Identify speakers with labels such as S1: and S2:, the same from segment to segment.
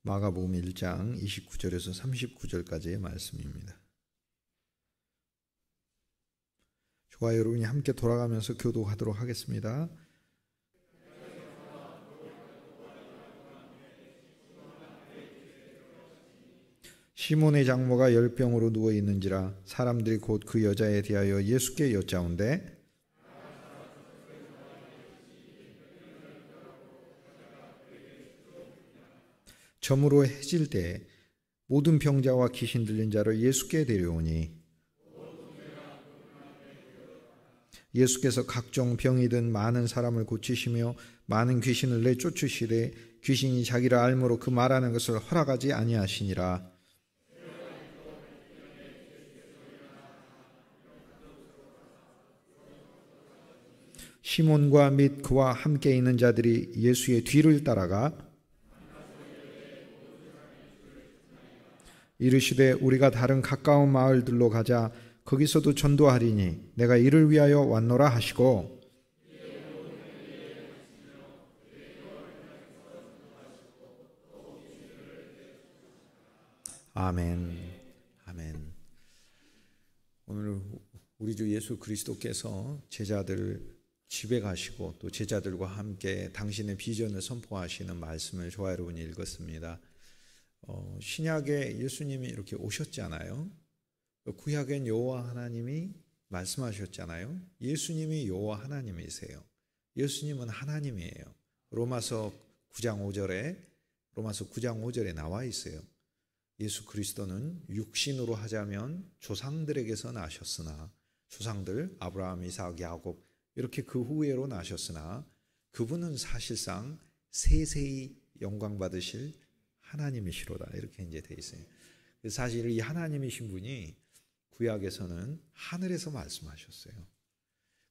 S1: 마가복음 1장 29절에서 39절까지의 말씀입니다. 저와 여러분이 함께 돌아가면서 교도하도록 하겠습니다. 시몬의 장모가 열병으로 누워 있는지라 사람들이 곧 그 여자에 대하여 예수께 여짜온대 저물어 해질 때 모든 병자와 귀신 들린 자를 예수께 데려오니 예수께서 각종 병이든 많은 사람을 고치시며 많은 귀신을 내쫓으시되 귀신이 자기를 알므로 그 말하는 것을 허락하지 아니하시니라. 시몬과 및 그와 함께 있는 자들이 예수의 뒤를 따라가 이르시되 우리가 다른 가까운 마을들로 가자. 거기서도 전도하리니 내가 이를 위하여 왔노라 하시고 아멘. 아멘. 오늘 우리 주 예수 그리스도께서 제자들 집에 가시고 또 제자들과 함께 당신의 비전을 선포하시는 말씀을 저와 여러분이 읽었습니다. 신약에 예수님이 이렇게 오셨잖아요. 구약엔 여호와 하나님이 말씀하셨잖아요. 예수님이 여호와 하나님이세요. 예수님은 하나님이에요. 로마서 9장 5절에 나와 있어요. 예수 그리스도는 육신으로 하자면 조상들에게서 나셨으나 조상들 아브라함, 이삭, 야곱 이렇게 그 후예로 나셨으나 그분은 사실상 세세히 영광 받으실 하나님이시로다 이렇게 이제 돼 있어요. 사실 이 하나님이신 분이 구약에서는 하늘에서 말씀하셨어요.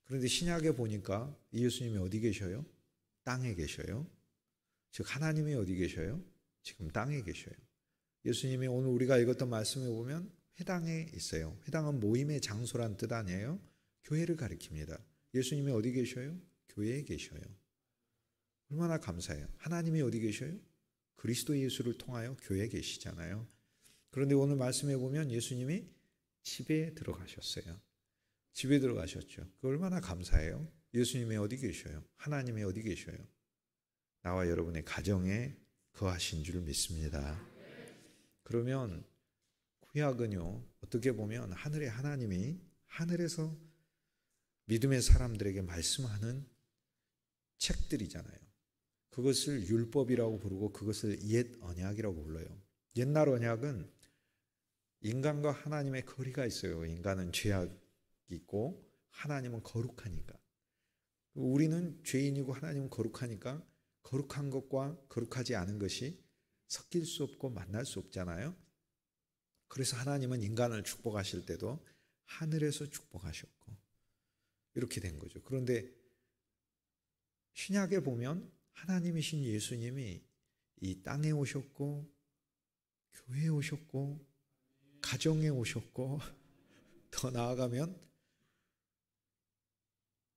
S1: 그런데 신약에 보니까 예수님이 어디 계셔요? 땅에 계셔요. 즉 하나님이 어디 계셔요? 지금 땅에 계셔요. 예수님이 오늘 우리가 읽었던 말씀에 보면 회당에 있어요. 회당은 모임의 장소란 뜻 아니에요? 교회를 가리킵니다. 예수님이 어디 계셔요? 교회에 계셔요. 얼마나 감사해요. 하나님이 어디 계셔요? 그리스도 예수를 통하여 교회에 계시잖아요. 그런데 오늘 말씀해 보면 예수님이 집에 들어가셨어요. 집에 들어가셨죠. 그 얼마나 감사해요. 예수님이 어디 계셔요? 하나님이 어디 계셔요? 나와 여러분의 가정에 거하신 줄 믿습니다. 그러면 구약은요, 어떻게 보면 하늘의 하나님이 하늘에서 믿음의 사람들에게 말씀하는 책들이잖아요. 그것을 율법이라고 부르고 그것을 옛 언약이라고 불러요. 옛날 언약은 인간과 하나님의 거리가 있어요. 인간은 죄악이 있고 하나님은 거룩하니까. 우리는 죄인이고 하나님은 거룩하니까 거룩한 것과 거룩하지 않은 것이 섞일 수 없고 만날 수 없잖아요. 그래서 하나님은 인간을 축복하실 때도 하늘에서 축복하셨고 이렇게 된 거죠. 그런데 신약에 보면 하나님이신 예수님이 이 땅에 오셨고 교회에 오셨고 가정에 오셨고 더 나아가면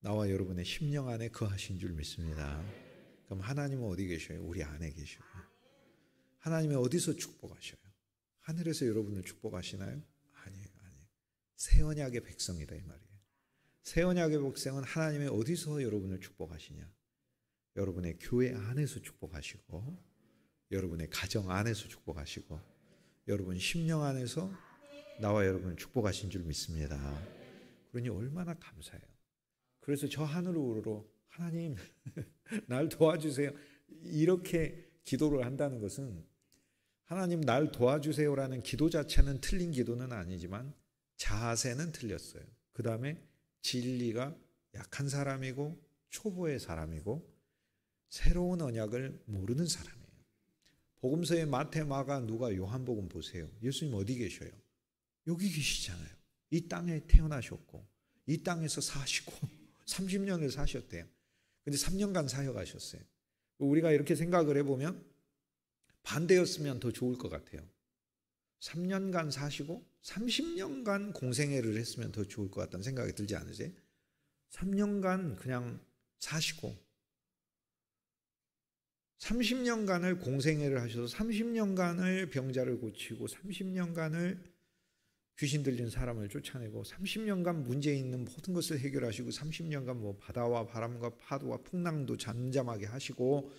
S1: 나와 여러분의 심령 안에 거하신 줄 믿습니다. 그럼 하나님은 어디 계셔요? 우리 안에 계셔요. 하나님이 어디서 축복하셔요? 하늘에서 여러분을 축복하시나요? 아니에요. 새 언약의 백성이다 이 말이에요. 새 언약의 백성은 하나님이 어디서 여러분을 축복하시냐? 여러분의 교회 안에서 축복하시고 여러분의 가정 안에서 축복하시고 여러분 심령 안에서 나와 여러분을 축복하신 줄 믿습니다. 그러니 얼마나 감사해요. 그래서 저 하늘으로 하나님 날 도와주세요 이렇게 기도를 한다는 것은 하나님 날 도와주세요라는 기도 자체는 틀린 기도는 아니지만 자세는 틀렸어요. 그 다음에 진리가 약한 사람이고 초보의 사람이고 새로운 언약을 모르는 사람이에요. 복음서의 마태, 마가, 누가, 요한복음 보세요. 예수님 어디 계셔요? 여기 계시잖아요. 이 땅에 태어나셨고 이 땅에서 사시고 30년을 사셨대요. 근데 3년간 사역하셨어요. 우리가 이렇게 생각을 해보면 반대였으면 더 좋을 것 같아요. 3년간 사시고 30년간 공생애를 했으면 더 좋을 것 같다는 생각이 들지 않으세요? 3년간 그냥 사시고 30년간을 공생애를 하셔서 30년간을 병자를 고치고 30년간을 귀신 들린 사람을 쫓아내고 30년간 문제 있는 모든 것을 해결하시고 30년간 뭐 바다와 바람과 파도와 풍랑도 잠잠하게 하시고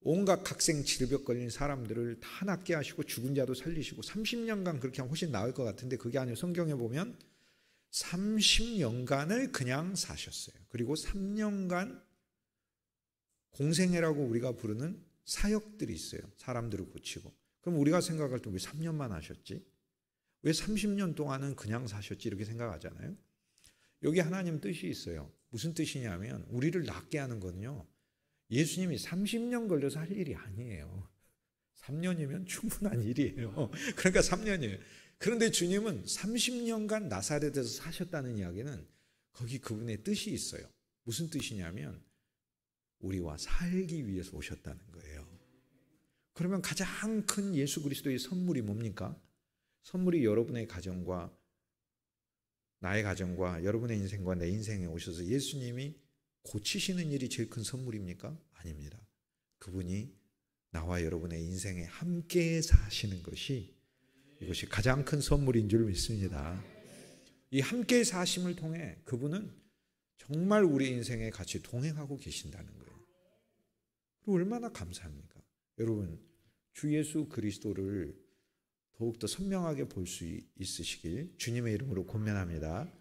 S1: 온갖 각생 질병 걸린 사람들을 다 낫게 하시고 죽은 자도 살리시고 30년간 그렇게 하면 훨씬 나을 것 같은데 그게 아니고 성경에 보면 30년간을 그냥 사셨어요. 그리고 3년간 공생애라고 우리가 부르는 사역들이 있어요. 사람들을 고치고. 그럼 우리가 생각할 때 왜 3년만 하셨지? 왜 30년 동안은 그냥 사셨지? 이렇게 생각하잖아요. 여기 하나님 뜻이 있어요. 무슨 뜻이냐면 우리를 낫게 하는 거는요. 예수님이 30년 걸려서 할 일이 아니에요. 3년이면 충분한 일이에요. 그러니까 3년이에요. 그런데 주님은 30년간 나사렛에서 사셨다는 이야기는 거기 그분의 뜻이 있어요. 무슨 뜻이냐면 우리와 살기 위해서 오셨다는 거예요. 그러면 가장 큰 예수 그리스도의 선물이 뭡니까? 선물이 여러분의 가정과 나의 가정과 여러분의 인생과 내 인생에 오셔서 예수님이 고치시는 일이 제일 큰 선물입니까? 아닙니다. 그분이 나와 여러분의 인생에 함께 사시는 것이 이것이 가장 큰 선물인 줄 믿습니다. 이 함께 사심을 통해 그분은 정말 우리 인생에 같이 동행하고 계신다는 거예요. 그리고 얼마나 감사합니까? 여러분, 주 예수 그리스도를 더욱더 선명하게 볼 수 있으시길 주님의 이름으로 권면합니다.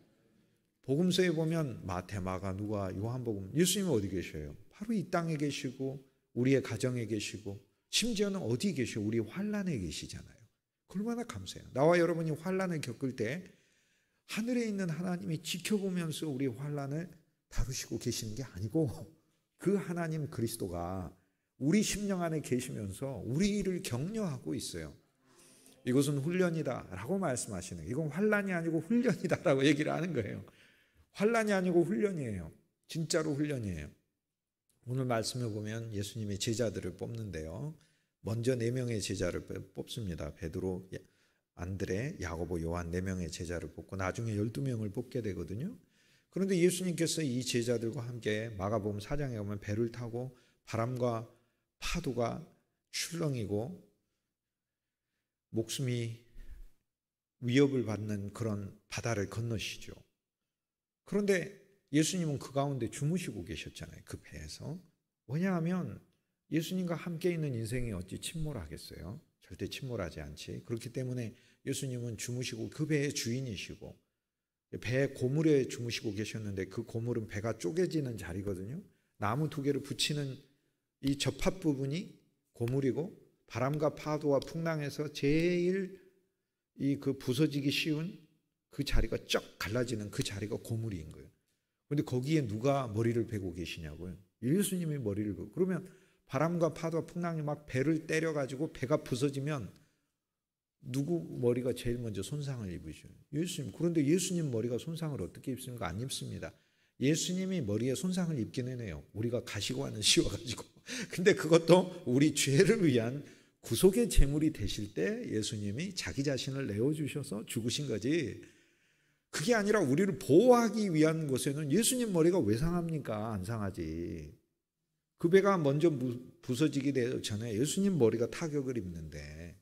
S1: 복음서에 보면 마태, 마가, 누가, 요한복음, 예수님은 어디 계셔요? 바로 이 땅에 계시고 우리의 가정에 계시고 심지어는 어디 계셔요? 우리 환난에 계시잖아요. 얼마나 감사해요. 나와 여러분이 환난을 겪을 때 하늘에 있는 하나님이 지켜보면서 우리 환난을 다루시고 계시는 게 아니고 그 하나님 그리스도가 우리 심령 안에 계시면서 우리를 격려하고 있어요. 이것은 훈련이다 라고 말씀하시는 거예요. 이건 환난이 아니고 훈련이다 라고 얘기를 하는 거예요. 환난이 아니고 훈련이에요. 진짜로 훈련이에요. 오늘 말씀을 보면 예수님이 제자들을 뽑는데요. 먼저 4명의 제자를 뽑습니다. 베드로, 안드레, 야고보, 요한 4명의 제자를 뽑고 나중에 12명을 뽑게 되거든요. 그런데 예수님께서 이 제자들과 함께 마가복음 4장에 보면 배를 타고 바람과 파도가 출렁이고 목숨이 위협을 받는 그런 바다를 건너시죠. 그런데 예수님은 그 가운데 주무시고 계셨잖아요. 그 배에서. 왜냐하면 예수님과 함께 있는 인생이 어찌 침몰하겠어요? 절대 침몰하지 않지. 그렇기 때문에 예수님은 주무시고 그 배의 주인이시고 배 고물에 주무시고 계셨는데 그 고물은 배가 쪼개지는 자리거든요. 나무 2개를 붙이는 이 접합 부분이 고물이고 바람과 파도와 풍랑에서 제일 그 부서지기 쉬운 그 자리가 쩍 갈라지는 그 자리가 고물인 거예요. 그런데 거기에 누가 머리를 베고 계시냐고요? 예수님이 머리를 베고. 그러면 바람과 파도와 풍랑이 막 배를 때려가지고 배가 부서지면 누구 머리가 제일 먼저 손상을 입으셔요? 예수님. 그런데 예수님 머리가 손상을 어떻게 입습니까? 안 입습니다. 예수님이 머리에 손상을 입기는 해요. 우리가 가시관을 씌워가지고. 근데 그것도 우리 죄를 위한 구속의 제물이 되실 때 예수님이 자기 자신을 내어주셔서 죽으신 거지. 그게 아니라 우리를 보호하기 위한 것에는 예수님 머리가 왜 상합니까? 안 상하지. 그 배가 먼저 부서지기 전에 예수님 머리가 타격을 입는데,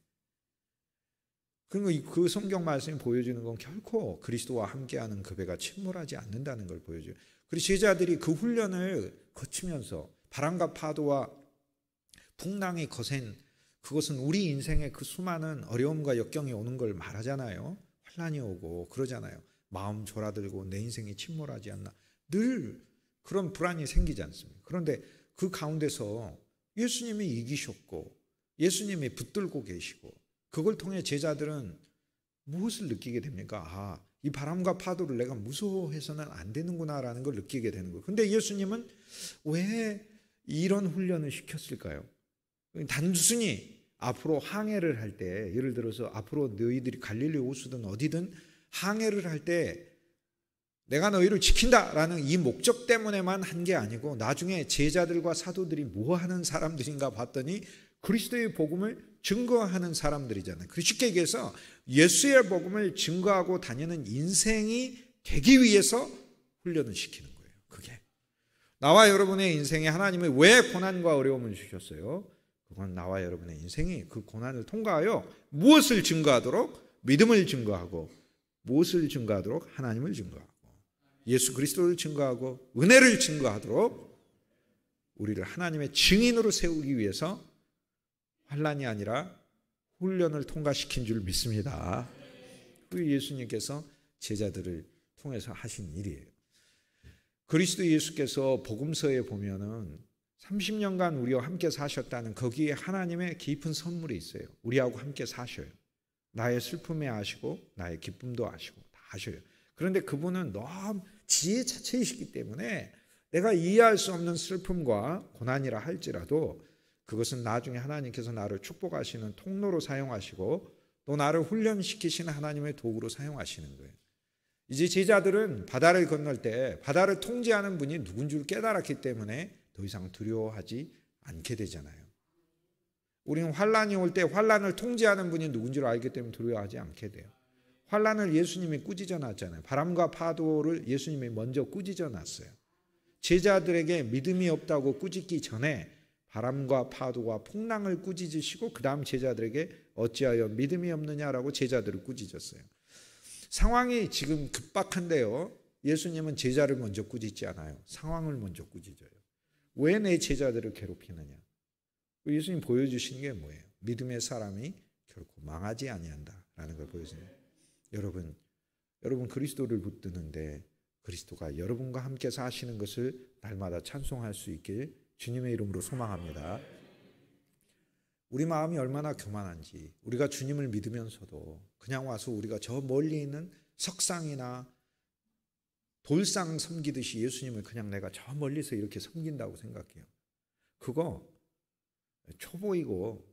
S1: 그리고 그 성경 말씀이 보여주는 건 결코 그리스도와 함께하는 그 배가 침몰하지 않는다는 걸 보여줘요. 그리고 제자들이 그 훈련을 거치면서 바람과 파도와 풍랑이 거센 그것은 우리 인생의 그 수많은 어려움과 역경이 오는 걸 말하잖아요. 환난이 오고 그러잖아요. 마음 졸아들고 내 인생이 침몰하지 않나. 늘 그런 불안이 생기지 않습니까? 그런데 그 가운데서 예수님이 이기셨고 예수님이 붙들고 계시고 그걸 통해 제자들은 무엇을 느끼게 됩니까? 아, 이 바람과 파도를 내가 무서워해서는 안 되는구나라는 걸 느끼게 되는 거예요. 근데 예수님은 왜 이런 훈련을 시켰을까요? 단순히 앞으로 항해를 할 때, 예를 들어서 앞으로 너희들이 갈릴리 호수든 어디든 항해를 할 때 내가 너희를 지킨다라는 이 목적 때문에만 한 게 아니고 나중에 제자들과 사도들이 뭐 하는 사람들인가 봤더니 그리스도의 복음을 증거하는 사람들이잖아요. 쉽게 얘기해서 예수의 복음을 증거하고 다니는 인생이 되기 위해서 훈련을 시키는 거예요. 그게 나와 여러분의 인생에 하나님이 왜 고난과 어려움을 주셨어요? 그건 나와 여러분의 인생이 그 고난을 통과하여 무엇을 증거하도록? 믿음을 증거하고, 무엇을 증거하도록? 하나님을 증거하고, 예수 그리스도를 증거하고, 은혜를 증거하도록 우리를 하나님의 증인으로 세우기 위해서 환난이 아니라 훈련을 통과시킨 줄 믿습니다. 그 예수님께서 제자들을 통해서 하신 일이에요. 그리스도 예수께서 복음서에 보면은 30년간 우리와 함께 사셨다는 거기에 하나님의 깊은 선물이 있어요. 우리하고 함께 사셔요. 나의 슬픔에 아시고 나의 기쁨도 아시고 다 아셔요. 그런데 그분은 너무 지혜 자체이시기 때문에 내가 이해할 수 없는 슬픔과 고난이라 할지라도 그것은 나중에 하나님께서 나를 축복하시는 통로로 사용하시고 또 나를 훈련시키시는 하나님의 도구로 사용하시는 거예요. 이제 제자들은 바다를 건널 때 바다를 통제하는 분이 누군 줄 깨달았기 때문에 더 이상 두려워하지 않게 되잖아요. 우리는 환란이 올 때 환란을 통제하는 분이 누군 줄 알기 때문에 두려워하지 않게 돼요. 환란을 예수님이 꾸짖어 놨잖아요. 바람과 파도를 예수님이 먼저 꾸짖어 놨어요. 제자들에게 믿음이 없다고 꾸짖기 전에 바람과 파도와 풍랑을 꾸짖으시고 그 다음 제자들에게 어찌하여 믿음이 없느냐라고 제자들을 꾸짖었어요. 상황이 지금 급박한데요. 예수님은 제자를 먼저 꾸짖지 않아요. 상황을 먼저 꾸짖어요. 왜 내 제자들을 괴롭히느냐? 예수님 보여주시는 게 뭐예요? 믿음의 사람이 결코 망하지 아니한다라는 걸 보여주세요. 여러분 그리스도를 붙드는데 그리스도가 여러분과 함께 사시는 것을 날마다 찬송할 수 있길 주님의 이름으로 소망합니다. 우리 마음이 얼마나 교만한지, 우리가 주님을 믿으면서도 그냥 와서 우리가 저 멀리 있는 석상이나 돌상 섬기듯이 예수님을 그냥 내가 저 멀리서 이렇게 섬긴다고 생각해요. 그거 초보이고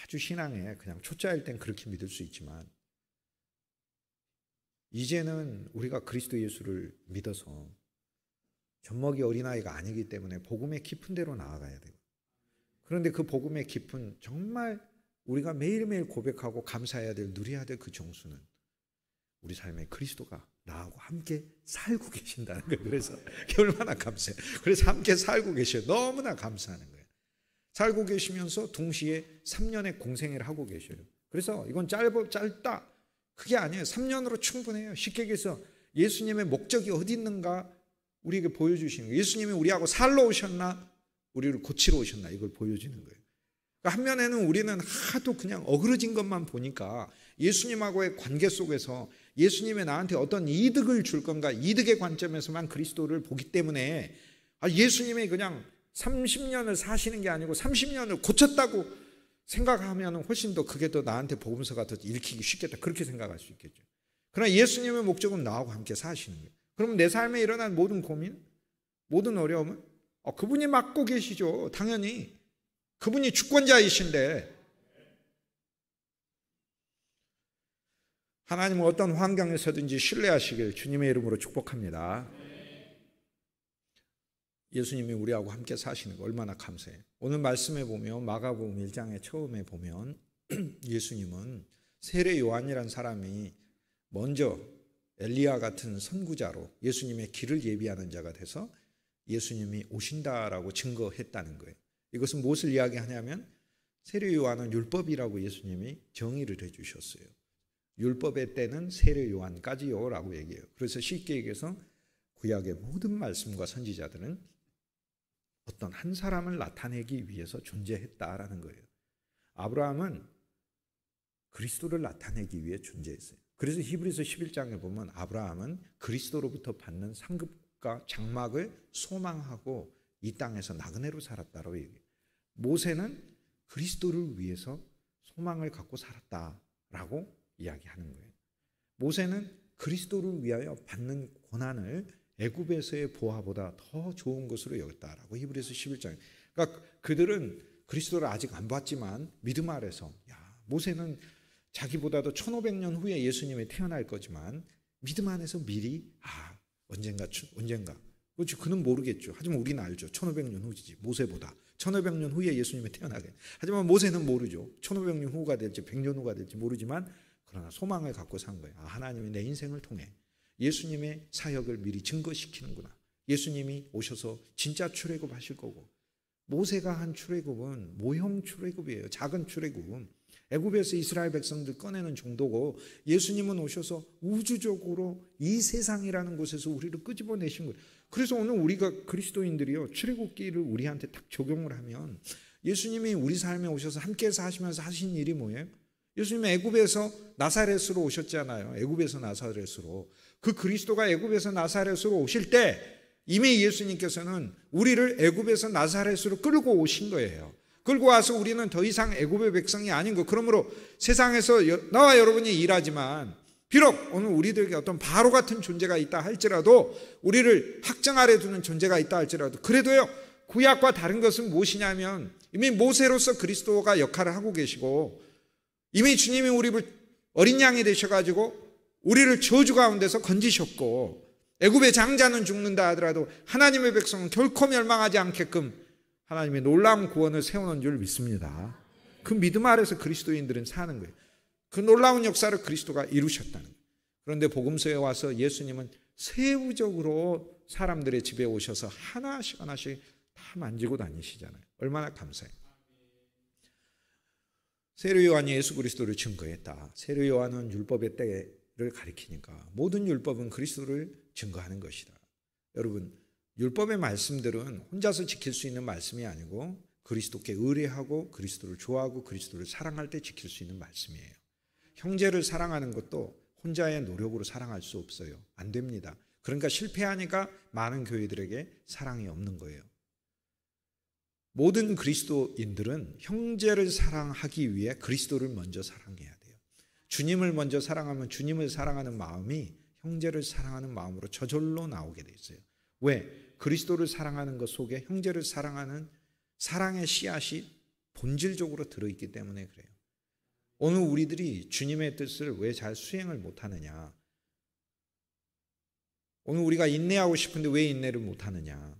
S1: 아주 신앙에 그냥 초짜일 땐 그렇게 믿을 수 있지만 이제는 우리가 그리스도 예수를 믿어서 젖먹이 어린아이가 아니기 때문에 복음의 깊은 데로 나아가야 돼요. 그런데 그 복음의 깊은 정말 우리가 매일매일 고백하고 감사해야 될, 누려야 될 그 정수는 우리 삶에 그리스도가 나하고 함께 살고 계신다는 거예요. 그래서 얼마나 감사해요. 그래서 함께 살고 계셔요. 너무나 감사하는 거예요. 살고 계시면서 동시에 3년의 공생애를 하고 계셔요. 그래서 이건 짧다 그게 아니에요. 3년으로 충분해요. 쉽게 얘기해서 예수님의 목적이 어디 있는가 우리에게 보여주시는 거예요. 예수님이 우리하고 살러 오셨나 우리를 고치러 오셨나 이걸 보여주는 거예요. 그러니까 한면에는 우리는 하도 그냥 어그러진 것만 보니까 예수님하고의 관계 속에서 예수님이 나한테 어떤 이득을 줄 건가 이득의 관점에서만 그리스도를 보기 때문에 예수님이 그냥 30년을 사시는 게 아니고 30년을 고쳤다고 생각하면 훨씬 더 그게 더 나한테 복음서가 더 읽히기 쉽겠다 그렇게 생각할 수 있겠죠. 그러나 예수님의 목적은 나하고 함께 사시는 거예요. 그러면 내 삶에 일어난 모든 고민, 모든 어려움은 그분이 맡고 계시죠. 당연히 그분이 주권자이신데 하나님은 어떤 환경에서든지 신뢰하시길 주님의 이름으로 축복합니다. 예수님이 우리하고 함께 사시는 거 얼마나 감사해요. 오늘 말씀에 보면 마가복음 1장에 처음에 보면 예수님은 세례 요한이라는 사람이 먼저 엘리야 같은 선구자로 예수님의 길을 예비하는 자가 돼서 예수님이 오신다라고 증거했다는 거예요. 이것은 무엇을 이야기하냐면 세례 요한은 율법이라고 예수님이 정의를 해주셨어요. 율법의 때는 세례 요한까지요 라고 얘기해요. 그래서 쉽게 얘기해서 구약의 모든 말씀과 선지자들은 어떤 한 사람을 나타내기 위해서 존재했다라는 거예요. 아브라함은 그리스도를 나타내기 위해 존재했어요. 그래서 히브리서 11장에 보면 아브라함은 그리스도로부터 받는 상급과 장막을 소망하고 이 땅에서 나그네로 살았다고 얘기해요. 모세는 그리스도를 위해서 소망을 갖고 살았다라고 이야기하는 거예요. 모세는 그리스도를 위하여 받는 고난을 애굽에서의 보화보다 더 좋은 것으로 여겼다라고 히브리서 11장에. 그러니까 그들은 그리스도를 아직 안 봤지만 믿음 아래서 모세는 자기보다도 1500년 후에 예수님이 태어날 거지만 믿음 안에서 미리 언젠가 그렇지 그는 모르겠죠. 하지만 우리는 알죠. 1500년 후지 모세보다 1500년 후에 예수님이 태어나게. 하지만 모세는 모르죠. 1500년 후가 될지 100년 후가 될지 모르지만 그러나 소망을 갖고 산 거예요. 하나님이 내 인생을 통해 예수님의 사역을 미리 증거시키는구나. 예수님이 오셔서 진짜 출애굽하실 거고, 모세가 한 출애굽은 모형 출애굽이에요. 작은 출애굽. 애굽에서 이스라엘 백성들 꺼내는 정도고, 예수님은 오셔서 우주적으로 이 세상이라는 곳에서 우리를 끄집어내신 거예요. 그래서 오늘 우리가 그리스도인들이요, 출애굽기를 우리한테 딱 적용을 하면, 예수님이 우리 삶에 오셔서 함께 사시면서 하신 일이 뭐예요? 예수님은 애굽에서 나사렛으로 오셨잖아요. 애굽에서 나사렛으로. 그 그리스도가 애굽에서 나사렛으로 오실 때 이미 예수님께서는 우리를 애굽에서 나사렛으로 끌고 오신 거예요. 끌고 와서 우리는 더 이상 애굽의 백성이 아닌 거. 그러므로 세상에서 나와 여러분이 일하지만, 비록 오늘 우리들에게 어떤 바로 같은 존재가 있다 할지라도, 우리를 학정 아래 두는 존재가 있다 할지라도, 그래도요, 구약과 다른 것은 무엇이냐면, 이미 모세로서 그리스도가 역할을 하고 계시고, 이미 주님이 우리를 어린 양이 되셔가지고 우리를 저주 가운데서 건지셨고, 애굽의 장자는 죽는다 하더라도 하나님의 백성은 결코 멸망하지 않게끔 하나님의 놀라운 구원을 세우는 줄 믿습니다. 그 믿음 아래서 그리스도인들은 사는 거예요. 그 놀라운 역사를 그리스도가 이루셨다는 거예요. 그런데 복음서에 와서 예수님은 세부적으로 사람들의 집에 오셔서 하나씩 하나씩 다 만지고 다니시잖아요. 얼마나 감사해요. 세례 요한이 예수 그리스도를 증거했다. 세례 요한은 율법의 때를 가리키니까 모든 율법은 그리스도를 증거하는 것이다. 여러분, 율법의 말씀들은 혼자서 지킬 수 있는 말씀이 아니고 그리스도께 의뢰하고 그리스도를 좋아하고 그리스도를 사랑할 때 지킬 수 있는 말씀이에요. 형제를 사랑하는 것도 혼자의 노력으로 사랑할 수 없어요. 안 됩니다. 그러니까 실패하니까 많은 교회들에게 사랑이 없는 거예요. 모든 그리스도인들은 형제를 사랑하기 위해 그리스도를 먼저 사랑해야 돼요. 주님을 먼저 사랑하면 주님을 사랑하는 마음이 형제를 사랑하는 마음으로 저절로 나오게 돼 있어요. 왜? 그리스도를 사랑하는 것 속에 형제를 사랑하는 사랑의 씨앗이 본질적으로 들어있기 때문에 그래요. 오늘 우리들이 주님의 뜻을 왜 잘 수행을 못하느냐? 오늘 우리가 인내하고 싶은데 왜 인내를 못하느냐?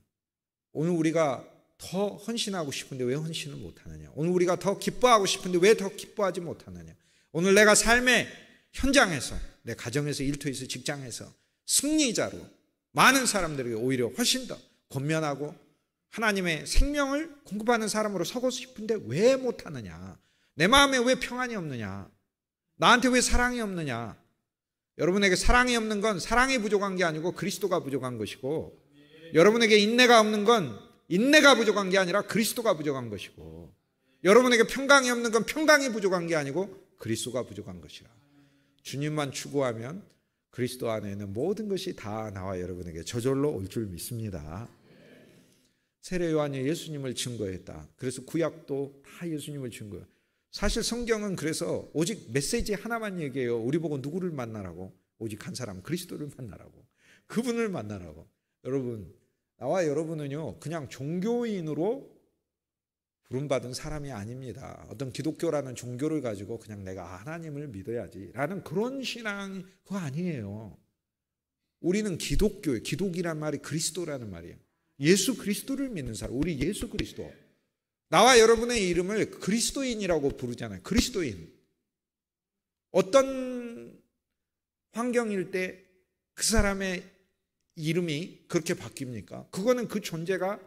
S1: 오늘 우리가 더 헌신하고 싶은데 왜 헌신을 못하느냐? 오늘 우리가 더 기뻐하고 싶은데 왜 더 기뻐하지 못하느냐? 오늘 내가 삶의 현장에서, 내 가정에서, 일터에서, 직장에서 승리자로 많은 사람들에게 오히려 훨씬 더 권면하고 하나님의 생명을 공급하는 사람으로 서고 싶은데 왜 못하느냐? 내 마음에 왜 평안이 없느냐? 나한테 왜 사랑이 없느냐? 여러분에게 사랑이 없는 건 사랑이 부족한 게 아니고 그리스도가 부족한 것이고, 여러분에게 인내가 없는 건 인내가 부족한 게 아니라 그리스도가 부족한 것이고, 여러분에게 평강이 없는 건 평강이 부족한 게 아니고 그리스도가 부족한 것이라. 주님만 추구하면 그리스도 안에 있는 모든 것이 다 나와 여러분에게 저절로 올 줄 믿습니다. 세례 요한이 예수님을 증거했다. 그래서 구약도 다 예수님을 증거해요. 사실 성경은 그래서 오직 메시지 하나만 얘기해요. 우리 보고 누구를 만나라고? 오직 한 사람, 그리스도를 만나라고. 그분을 만나라고. 여러분, 나와 여러분은요, 그냥 종교인으로 부름받은 사람이 아닙니다. 어떤 기독교라는 종교를 가지고 그냥 내가 하나님을 믿어야지 라는 그런 신앙이 그거 아니에요. 우리는 기독교예요. 기독이란 말이 그리스도라는 말이에요. 예수 그리스도를 믿는 사람, 우리 예수 그리스도. 나와 여러분의 이름을 그리스도인이라고 부르잖아요. 그리스도인. 어떤 환경일 때 그 사람의 이름이 그렇게 바뀝니까? 그거는 그 존재가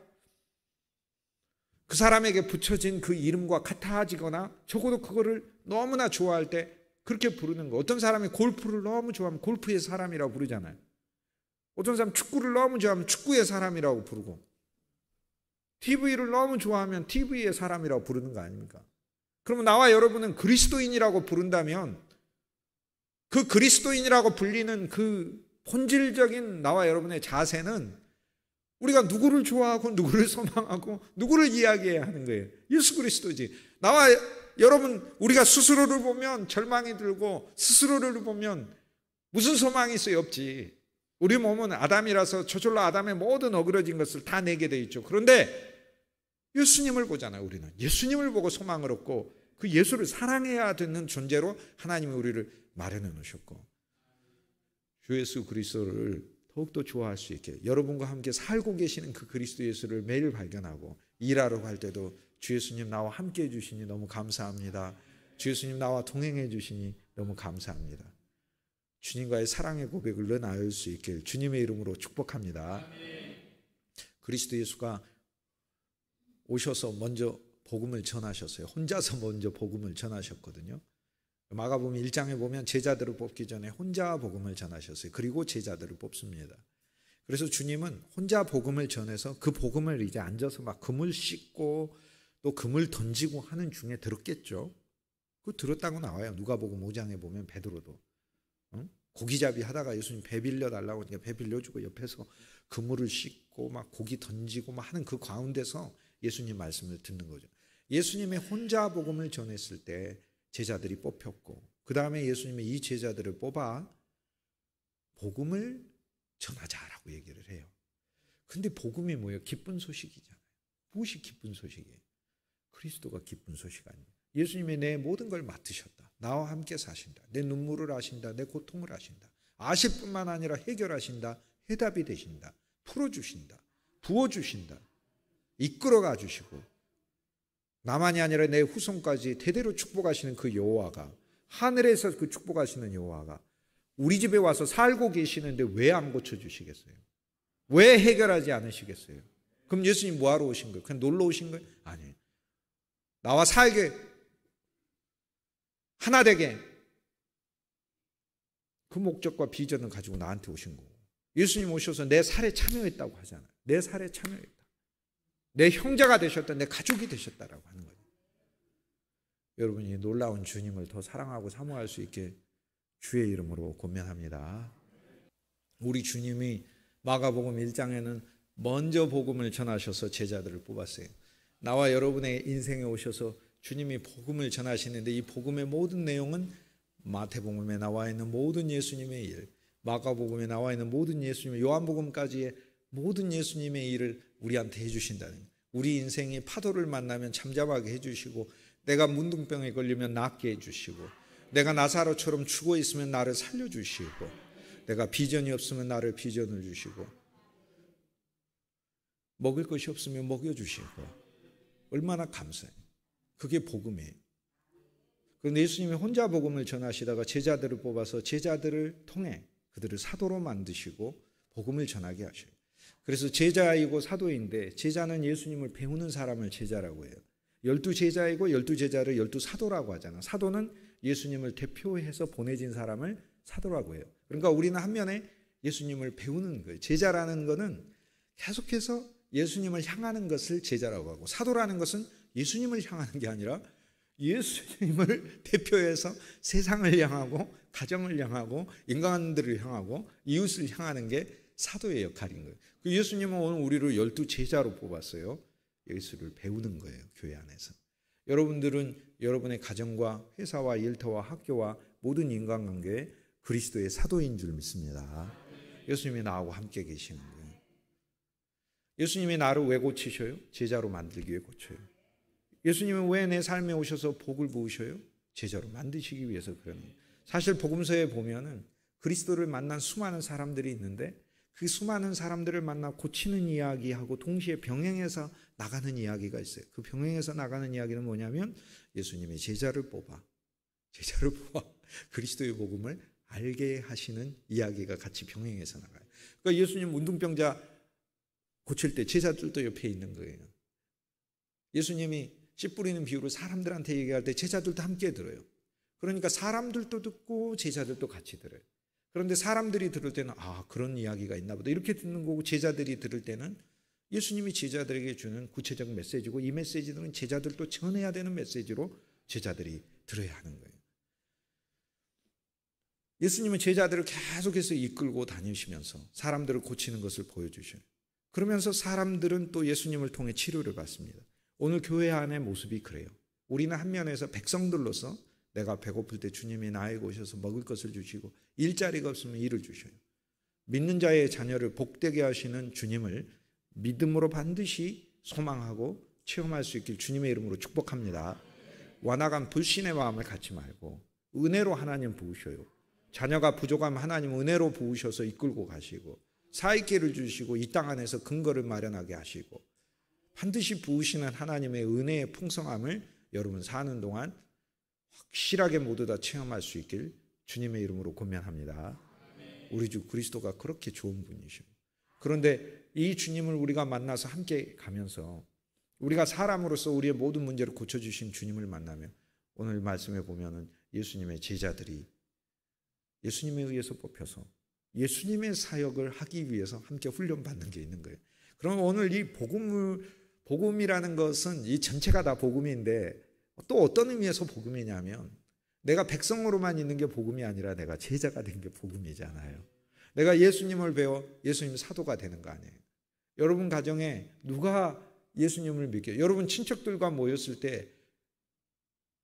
S1: 그 사람에게 붙여진 그 이름과 같아지거나 적어도 그거를 너무나 좋아할 때 그렇게 부르는 거. 어떤 사람이 골프를 너무 좋아하면 골프의 사람이라고 부르잖아요. 어떤 사람 축구를 너무 좋아하면 축구의 사람이라고 부르고, TV를 너무 좋아하면 TV의 사람이라고 부르는 거 아닙니까? 그러면 나와 여러분은 그리스도인이라고 부른다면 그 그리스도인이라고 불리는 그 본질적인 나와 여러분의 자세는 우리가 누구를 좋아하고 누구를 소망하고 누구를 이야기해야 하는 거예요. 예수 그리스도지. 나와 여러분, 우리가 스스로를 보면 절망이 들고 스스로를 보면 무슨 소망이 있어요? 없지. 우리 몸은 아담이라서 저절로 아담의 모든 어그러진 것을 다 내게 돼 있죠. 그런데 예수님을 보잖아요. 우리는 예수님을 보고 소망을 얻고 그 예수를 사랑해야 되는 존재로 하나님이 우리를 마련해 놓으셨고, 주 예수 그리스도를 더욱더 좋아할 수 있게 여러분과 함께 살고 계시는 그 그리스도 예수를 매일 발견하고 일하러 갈 때도 주 예수님 나와 함께 해주시니 너무 감사합니다. 주 예수님 나와 동행해 주시니 너무 감사합니다. 주님과의 사랑의 고백을 늘 나눌 수 있길 주님의 이름으로 축복합니다. 그리스도 예수가 오셔서 먼저 복음을 전하셨어요. 혼자서 먼저 복음을 전하셨거든요. 마가복음 1장에 보면 제자들을 뽑기 전에 혼자 복음을 전하셨어요. 그리고 제자들을 뽑습니다. 그래서 주님은 혼자 복음을 전해서 그 복음을 이제 앉아서 막 금을 씻고 또 금을 던지고 하는 중에 들었겠죠. 그 들었다고 나와요. 누가복음 5장에 보면 베드로도 고기잡이 하다가 예수님 배 빌려달라고 하니까 배 빌려주고 옆에서 그물을 씻고 막 고기 던지고 막 하는 그 가운데서 예수님 말씀을 듣는 거죠. 예수님의 혼자 복음을 전했을 때 제자들이 뽑혔고 그 다음에 예수님이 이 제자들을 뽑아 복음을 전하자라고 얘기를 해요. 근데 복음이 뭐예요? 기쁜 소식이잖아요. 무엇이 기쁜 소식이에요? 그리스도가 기쁜 소식 아니에요. 예수님이 내 모든 걸 맡으셨다. 나와 함께 사신다. 내 눈물을 아신다. 내 고통을 아신다. 아실 뿐만 아니라 해결하신다. 해답이 되신다. 풀어주신다. 부어주신다. 이끌어가 주시고 나만이 아니라 내 후손까지 대대로 축복하시는 그 여호와가 하늘에서 그 축복하시는 여호와가 우리 집에 와서 살고 계시는데 왜 안 고쳐주시겠어요? 왜 해결하지 않으시겠어요? 그럼 예수님 뭐하러 오신 거예요? 그냥 놀러 오신 거예요? 아니에요. 나와 살게 하나 되게 그 목적과 비전을 가지고 나한테 오신 거고 예수님 오셔서 내 살에 참여했다고 하잖아요. 내 살에 참여했다. 내 형제가 되셨다. 내 가족이 되셨다라고 하는 거예요. 여러분이 놀라운 주님을 더 사랑하고 사모할 수 있게 주의 이름으로 권면합니다. 우리 주님이 마가복음 1장에는 먼저 복음을 전하셔서 제자들을 뽑았어요. 나와 여러분의 인생에 오셔서 주님이 복음을 전하시는데 이 복음의 모든 내용은 마태복음에 나와 있는 모든 예수님의 일, 마가복음에 나와 있는 모든 예수님의, 요한복음까지의 모든 예수님의 일을 우리한테 해주신다는 거예요. 우리 인생이 파도를 만나면 잠잠하게 해주시고 내가 문둥병에 걸리면 낫게 해주시고 내가 나사로처럼 죽어 있으면 나를 살려주시고 내가 비전이 없으면 나를 비전을 주시고 먹을 것이 없으면 먹여주시고 얼마나 감사해요. 그게 복음이에요. 그런데 예수님이 혼자 복음을 전하시다가 제자들을 뽑아서 제자들을 통해 그들을 사도로 만드시고 복음을 전하게 하셔요. 그래서 제자이고 사도인데 제자는 예수님을 배우는 사람을 제자라고 해요. 12제자이고 12제자를 12사도라고 하잖아요. 사도는 예수님을 대표해서 보내진 사람을 사도라고 해요. 그러니까 우리는 한면에 예수님을 배우는 거예요. 제자라는 것은 계속해서 예수님을 향하는 것을 제자라고 하고 사도라는 것은 예수님을 향하는 게 아니라 예수님을 대표해서 세상을 향하고 가정을 향하고 인간들을 향하고 이웃을 향하는 게 사도의 역할인 거예요. 예수님은 오늘 우리를 12제자로 뽑았어요. 예수를 배우는 거예요. 교회 안에서. 여러분들은 여러분의 가정과 회사와 일터와 학교와 모든 인간관계에 그리스도의 사도인 줄 믿습니다. 예수님이 나하고 함께 계시는 거예요. 예수님이 나를 왜 고치셔요? 제자로 만들기 위해 고쳐요. 예수님은 왜 내 삶에 오셔서 복을 부으셔요? 제자로 만드시기 위해서 그러는 거예요. 사실 복음서에 보면은 그리스도를 만난 수많은 사람들이 있는데 그 수많은 사람들을 만나 고치는 이야기하고 동시에 병행해서 나가는 이야기가 있어요. 그 병행해서 나가는 이야기는 뭐냐면 예수님의 제자를 뽑아 그리스도의 복음을 알게 하시는 이야기가 같이 병행해서 나가요. 그러니까 예수님 문둥병자 고칠 때 제자들도 옆에 있는 거예요. 예수님이 씨 뿌리는 비유를 사람들한테 얘기할 때 제자들도 함께 들어요. 그러니까 사람들도 듣고 제자들도 같이 들어요. 그런데 사람들이 들을 때는 그런 이야기가 있나 보다 이렇게 듣는 거고 제자들이 들을 때는 예수님이 제자들에게 주는 구체적 메시지고 이 메시지들은 제자들도 전해야 되는 메시지로 제자들이 들어야 하는 거예요. 예수님은 제자들을 계속해서 이끌고 다니시면서 사람들을 고치는 것을 보여주셔요. 그러면서 사람들은 또 예수님을 통해 치료를 받습니다. 오늘 교회 안의 모습이 그래요. 우리는 한 면에서 백성들로서 내가 배고플 때 주님이 나에게 오셔서 먹을 것을 주시고 일자리가 없으면 일을 주셔요. 믿는 자의 자녀를 복되게 하시는 주님을 믿음으로 반드시 소망하고 체험할 수 있길 주님의 이름으로 축복합니다. 완악한 불신의 마음을 갖지 말고 은혜로 하나님 부으셔요. 자녀가 부족하면 하나님 은혜로 부으셔서 이끌고 가시고 사익기를 주시고 이 땅 안에서 근거를 마련하게 하시고 반드시 부으시는 하나님의 은혜의 풍성함을 여러분 사는 동안 확실하게 모두 다 체험할 수 있길 주님의 이름으로 권면합니다. 우리 주 그리스도가 그렇게 좋은 분이셔요. 그런데 이 주님을 우리가 만나서 함께 가면서 우리가 사람으로서 우리의 모든 문제를 고쳐주신 주님을 만나면 오늘 말씀에 보면은 예수님의 제자들이 예수님에 의해서 뽑혀서 예수님의 사역을 하기 위해서 함께 훈련받는 게 있는 거예요. 그럼 오늘 이 복음이라는 것은 이 전체가 다 복음인데 또 어떤 의미에서 복음이냐면 내가 백성으로만 있는 게 복음이 아니라 내가 제자가 된 게 복음이잖아요. 내가 예수님을 배워 예수님 사도가 되는 거 아니에요. 여러분 가정에 누가 예수님을 믿게, 여러분 친척들과 모였을 때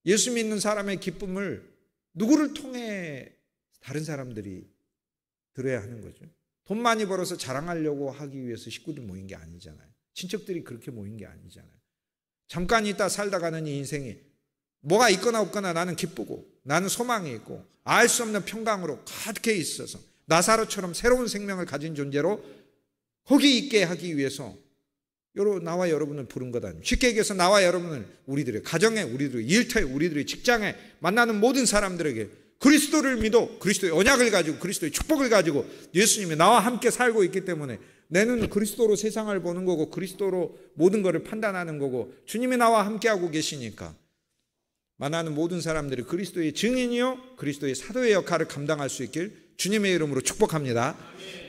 S1: 예수 믿는 사람의 기쁨을 누구를 통해 다른 사람들이 들어야 하는 거죠. 돈 많이 벌어서 자랑하려고 하기 위해서 식구들 모인 게 아니잖아요. 친척들이 그렇게 모인 게 아니잖아요. 잠깐 있다 살다가는 이 인생이 뭐가 있거나 없거나 나는 기쁘고 나는 소망이 있고 알 수 없는 평강으로 가득해 있어서 나사로처럼 새로운 생명을 가진 존재로 거기 있게 하기 위해서 나와 여러분을 부른 것 아닙니까? 쉽게 얘기해서 나와 여러분을 우리들의 가정에, 우리들의 일터에, 우리들의 직장에 만나는 모든 사람들에게 그리스도를 믿어 그리스도의 언약을 가지고 그리스도의 축복을 가지고 예수님이 나와 함께 살고 있기 때문에 내 눈은 그리스도로 세상을 보는 거고 그리스도로 모든 것을 판단하는 거고 주님이 나와 함께하고 계시니까 만나는 모든 사람들이 그리스도의 증인이요 그리스도의 사도의 역할을 감당할 수 있길 주님의 이름으로 축복합니다.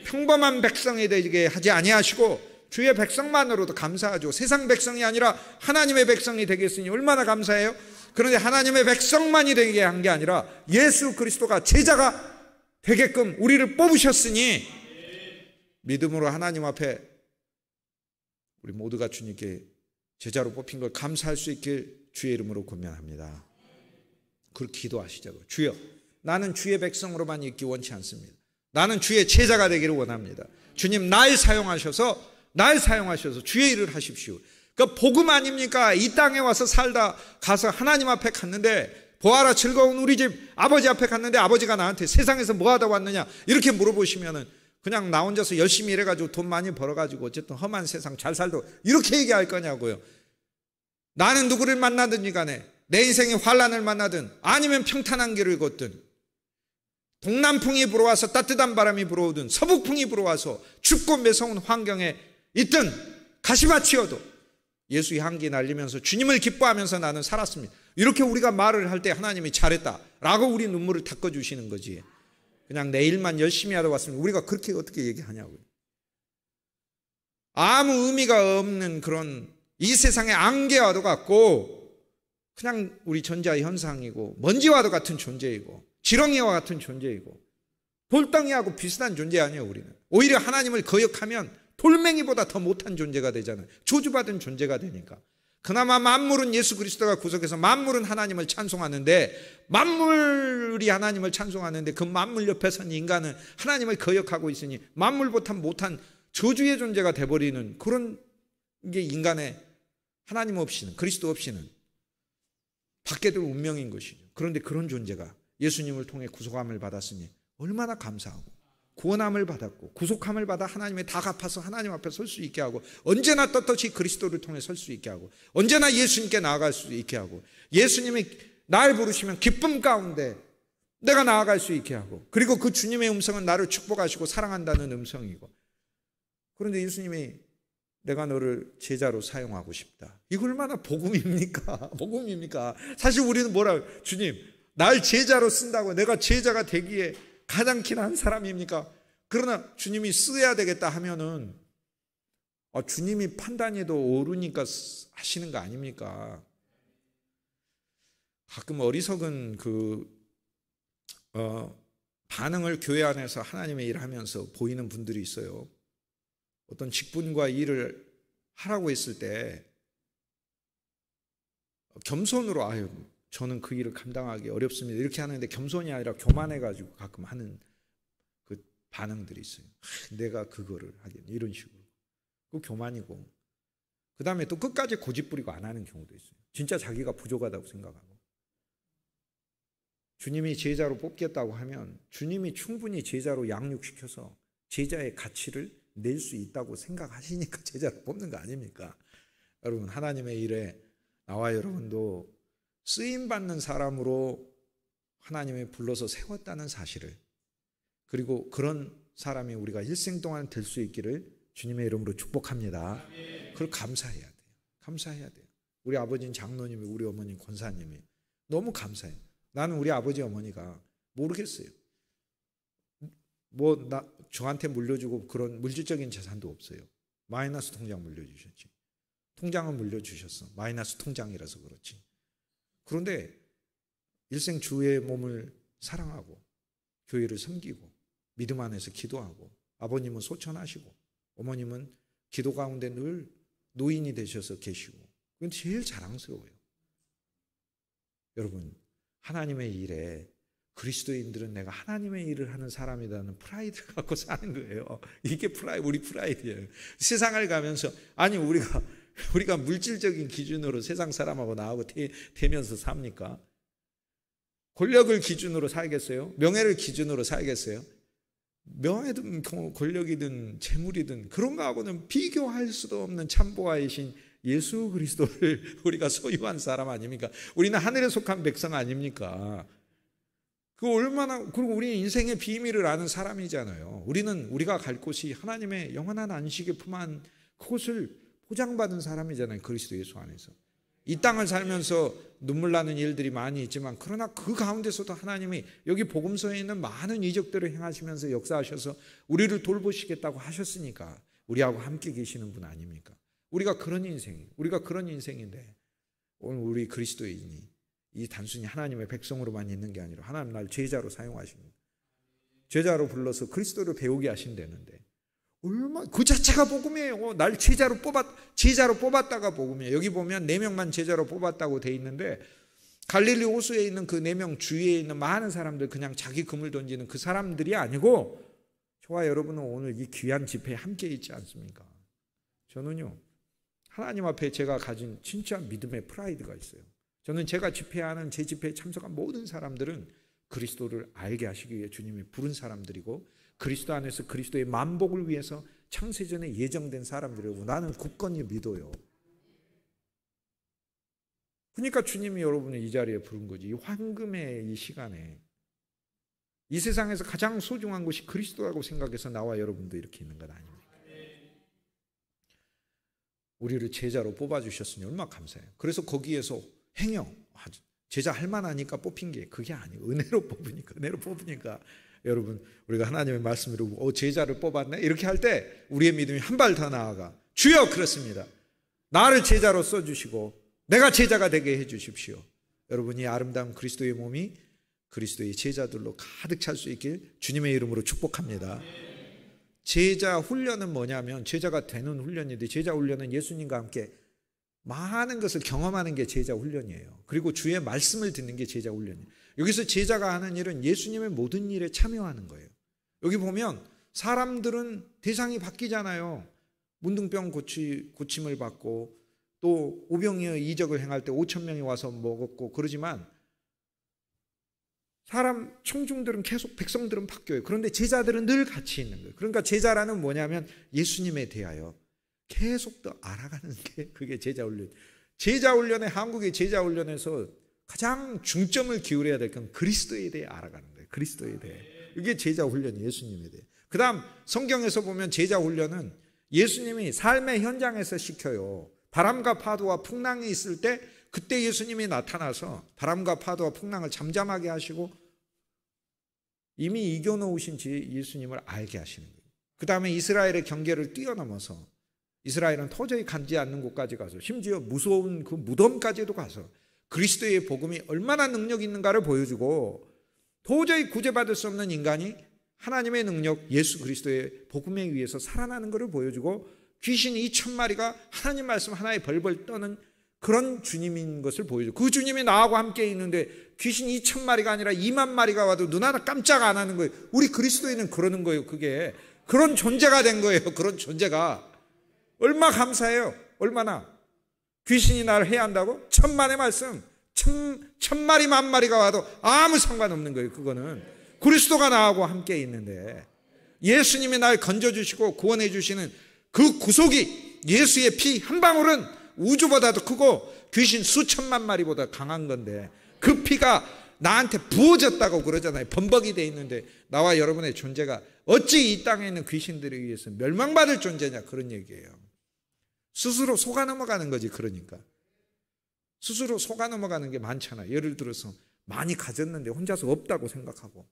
S1: 평범한 백성이 되게 하지 아니하시고 주의 백성만으로도 감사하죠. 세상 백성이 아니라 하나님의 백성이 되겠으니 얼마나 감사해요. 그런데 하나님의 백성만이 되게 한 게 아니라 예수 그리스도가 제자가 되게끔 우리를 뽑으셨으니 믿음으로 하나님 앞에 우리 모두가 주님께 제자로 뽑힌 걸 감사할 수 있길 주의 이름으로 권면합니다. 그걸 기도하시자고요. 주여, 나는 주의 백성으로만 있기 원치 않습니다. 나는 주의 제자가 되기를 원합니다. 주님 날 사용하셔서 주의 일을 하십시오. 그러니까 복음 아닙니까? 이 땅에 와서 살다 가서 하나님 앞에 갔는데 보아라 즐거운 우리 집 아버지 앞에 갔는데 아버지가 나한테 세상에서 뭐 하다 왔느냐 이렇게 물어보시면은 그냥 나 혼자서 열심히 일해가지고 돈 많이 벌어가지고 어쨌든 험한 세상 잘 살도 이렇게 얘기할 거냐고요. 나는 누구를 만나든지 간에 내 인생의 환란을 만나든 아니면 평탄한 길을 걷든 동남풍이 불어와서 따뜻한 바람이 불어오든 서북풍이 불어와서 춥고 매서운 환경에 있든 가시밭이어도 예수의 향기 날리면서 주님을 기뻐하면서 나는 살았습니다. 이렇게 우리가 말을 할 때 하나님이 잘했다라고 우리 눈물을 닦아주시는 거지. 그냥 내 일만 열심히 하다 왔습니다. 우리가 그렇게 어떻게 얘기하냐고요. 아무 의미가 없는 그런 이 세상의 안개와도 같고 그냥 우리 전자 현상이고 먼지와도 같은 존재이고 지렁이와 같은 존재이고 돌덩이하고 비슷한 존재 아니에요. 우리는 오히려 하나님을 거역하면 돌멩이보다 더 못한 존재가 되잖아요. 저주받은 존재가 되니까. 그나마 만물은 예수 그리스도가 구속해서 만물은 하나님을 찬송하는데 만물이 하나님을 찬송하는데 그 만물 옆에선 인간은 하나님을 거역하고 있으니 만물보다 못한 저주의 존재가 돼버리는 그런 게 인간의 하나님 없이는 그리스도 없이는 받게 될 운명인 것이죠. 그런데 그런 존재가 예수님을 통해 구속함을 받았으니 얼마나 감사하고 구원함을 받았고 구속함을 받아 하나님의 다 갚아서 하나님 앞에 설 수 있게 하고 언제나 떳떳이 그리스도를 통해 설 수 있게 하고 언제나 예수님께 나아갈 수 있게 하고 예수님이 날 부르시면 기쁨 가운데 내가 나아갈 수 있게 하고 그리고 그 주님의 음성은 나를 축복하시고 사랑한다는 음성이고 그런데 예수님이 내가 너를 제자로 사용하고 싶다. 이거 얼마나 복음입니까? 복음입니까? 사실 우리는 주님 날 제자로 쓴다고 내가 제자가 되기에 가장 기나한 사람입니까? 그러나 주님이 써야 되겠다 하면은 주님이 판단해도 옳으니까 하시는 거 아닙니까? 가끔 어리석은 반응을 교회 안에서 하나님의 일을 하면서 보이는 분들이 있어요. 어떤 직분과 일을 하라고 했을 때 겸손으로 저는 그 일을 감당하기 어렵습니다. 이렇게 하는데 겸손이 아니라 교만해가지고 가끔 하는 그 반응들이 있어요. 내가 그거를 하겠네 이런 식으로. 그 교만이고 그 다음에 또 끝까지 고집 부리고 안 하는 경우도 있어요. 진짜 자기가 부족하다고 생각하고 주님이 제자로 뽑겠다고 하면 주님이 충분히 제자로 양육시켜서 제자의 가치를 낼 수 있다고 생각하시니까 제자로 뽑는 거 아닙니까? 여러분 하나님의 일에 나와 여러분도 쓰임받는 사람으로 하나님이 불러서 세웠다는 사실을 그리고 그런 사람이 우리가 일생 동안 될 수 있기를 주님의 이름으로 축복합니다. 그걸 감사해야 돼요. 감사해야 돼요. 우리 아버지는 장로님이, 우리 어머니는 권사님이. 너무 감사해요. 나는 우리 아버지 어머니가 모르겠어요. 저한테 물려주고 그런 물질적인 재산도 없어요. 마이너스 통장 물려주셨지. 통장은 물려주셨어. 마이너스 통장이라서 그렇지. 그런데 일생 주의 몸을 사랑하고 교회를 섬기고 믿음 안에서 기도하고, 아버님은 소천하시고 어머님은 기도 가운데 늘 노인이 되셔서 계시고, 그건 제일 자랑스러워요. 여러분, 하나님의 일에 그리스도인들은 내가 하나님의 일을 하는 사람이라는 프라이드를 갖고 사는 거예요. 이게 우리 프라이드예요. 세상을 가면서, 아니 우리가 물질적인 기준으로 세상 사람하고 나하고 대면서 삽니까? 권력을 기준으로 살겠어요? 명예를 기준으로 살겠어요? 명예든 권력이든 재물이든 그런 거하고는 비교할 수도 없는 참보아이신 예수 그리스도를 우리가 소유한 사람 아닙니까? 우리는 하늘에 속한 백성 아닙니까? 그리고 우리 인생의 비밀을 아는 사람이잖아요. 우리가 갈 곳이 하나님의 영원한 안식의 품 안, 그곳을 보장받은 사람이잖아요. 그리스도 예수 안에서. 이 땅을 살면서 눈물 나는 일들이 많이 있지만, 그러나 그 가운데서도 하나님이 여기 복음서에 있는 많은 이적들을 행하시면서 역사하셔서 우리를 돌보시겠다고 하셨으니까 우리하고 함께 계시는 분 아닙니까? 우리가 그런 인생인데, 오늘 우리 그리스도인이 이 단순히 하나님의 백성으로만 있는 게 아니라 하나님 날 제자로 사용하십니다. 제자로 불러서 그리스도를 배우게 하신다는데, 그 자체가 복음이에요. 날 제자로 뽑았다가 복음이에요. 여기 보면 4명만 제자로 뽑았다고 돼 있는데, 갈릴리 호수에 있는 그 4명 주위에 있는 많은 사람들, 그냥 자기 금을 던지는 그 사람들이 아니고, 저와 여러분은 오늘 이 귀한 집회에 함께 있지 않습니까? 저는요, 하나님 앞에 제가 가진 진짜 믿음의 프라이드가 있어요. 저는 제가 집회하는, 제 집회에 참석한 모든 사람들은 그리스도를 알게 하시기 위해 주님이 부른 사람들이고, 그리스도 안에서 그리스도의 만복을 위해서 창세전에 예정된 사람들이고, 나는 굳건히 믿어요. 그러니까 주님이 여러분을 이 자리에 부른 거지. 이 황금의 이 시간에 이 세상에서 가장 소중한 것이 그리스도라고 생각해서 나와 여러분도 이렇게 있는 것 아닙니까? 우리를 제자로 뽑아주셨으니 얼마나 감사해요. 그래서 거기에서 제자 할 만하니까 뽑힌 게 그게 아니고, 은혜로 뽑으니까 여러분, 우리가 하나님의 말씀으로 제자를 뽑았네 이렇게 할 때 우리의 믿음이 한 발 더 나아가, 주여 그렇습니다, 나를 제자로 써주시고 내가 제자가 되게 해주십시오. 여러분이 아름다운 그리스도의 몸이 그리스도의 제자들로 가득 찰 수 있길 주님의 이름으로 축복합니다. 제자 훈련은 뭐냐면, 제자가 되는 훈련인데, 제자 훈련은 예수님과 함께 많은 것을 경험하는 게 제자 훈련이에요. 그리고 주의 말씀을 듣는 게 제자 훈련이에요. 여기서 제자가 하는 일은 예수님의 모든 일에 참여하는 거예요. 여기 보면 사람들은 대상이 바뀌잖아요. 문둥병 고침을 받고, 또 오병이어 이적을 행할 때 5,000명이 와서 먹었고 그러지만, 청중들은 계속, 백성들은 바뀌어요. 그런데 제자들은 늘 같이 있는 거예요. 그러니까 제자라는 뭐냐면 예수님에 대하여 계속 더 알아가는 게, 그게 제자훈련. 제자훈련의, 한국의 제자훈련에서 가장 중점을 기울여야 될 건 그리스도에 대해 알아가는 거예요. 그리스도에 대해. 이게 제자훈련이 예수님에 대해. 그 다음 성경에서 보면 제자훈련은 예수님이 삶의 현장에서 시켜요. 바람과 파도와 풍랑이 있을 때 그때 예수님이 나타나서 바람과 파도와 풍랑을 잠잠하게 하시고 이미 이겨놓으신 예수님을 알게 하시는 거예요. 그 다음에 이스라엘의 경계를 뛰어넘어서 이스라엘은 도저히 가지 않는 곳까지 가서, 심지어 무서운 그 무덤까지도 가서 그리스도의 복음이 얼마나 능력 있는가를 보여주고, 도저히 구제받을 수 없는 인간이 하나님의 능력, 예수 그리스도의 복음에 의해서 살아나는 것을 보여주고, 귀신 2,000마리가 하나님 말씀 하나에 벌벌 떠는 그런 주님인 것을 보여주고, 그 주님이 나하고 함께 있는데 귀신 2,000마리가 아니라 2만 마리가 와도 눈 하나 깜짝 안 하는 거예요. 우리 그리스도인은 그러는 거예요. 그게 그런 존재가 된 거예요. 그런 존재가. 얼마 감사해요. 얼마나. 귀신이 나를 해야 한다고? 천만의 말씀, 1,000마리 10,000마리가 와도 아무 상관없는 거예요. 그거는 그리스도가 나하고 함께 있는데, 예수님이 날 건져주시고 구원해 주시는 그 구속이, 예수의 피 한 방울은 우주보다도 크고 귀신 수천만 마리보다 강한 건데, 그 피가 나한테 부어졌다고 그러잖아요. 범벅이 돼 있는데 나와 여러분의 존재가 어찌 이 땅에 있는 귀신들에 의해서 멸망받을 존재냐, 그런 얘기예요. 스스로 속아 넘어가는 거지. 그러니까 스스로 속아 넘어가는 게 많잖아요. 예를 들어서 많이 가졌는데 혼자서 없다고 생각하고,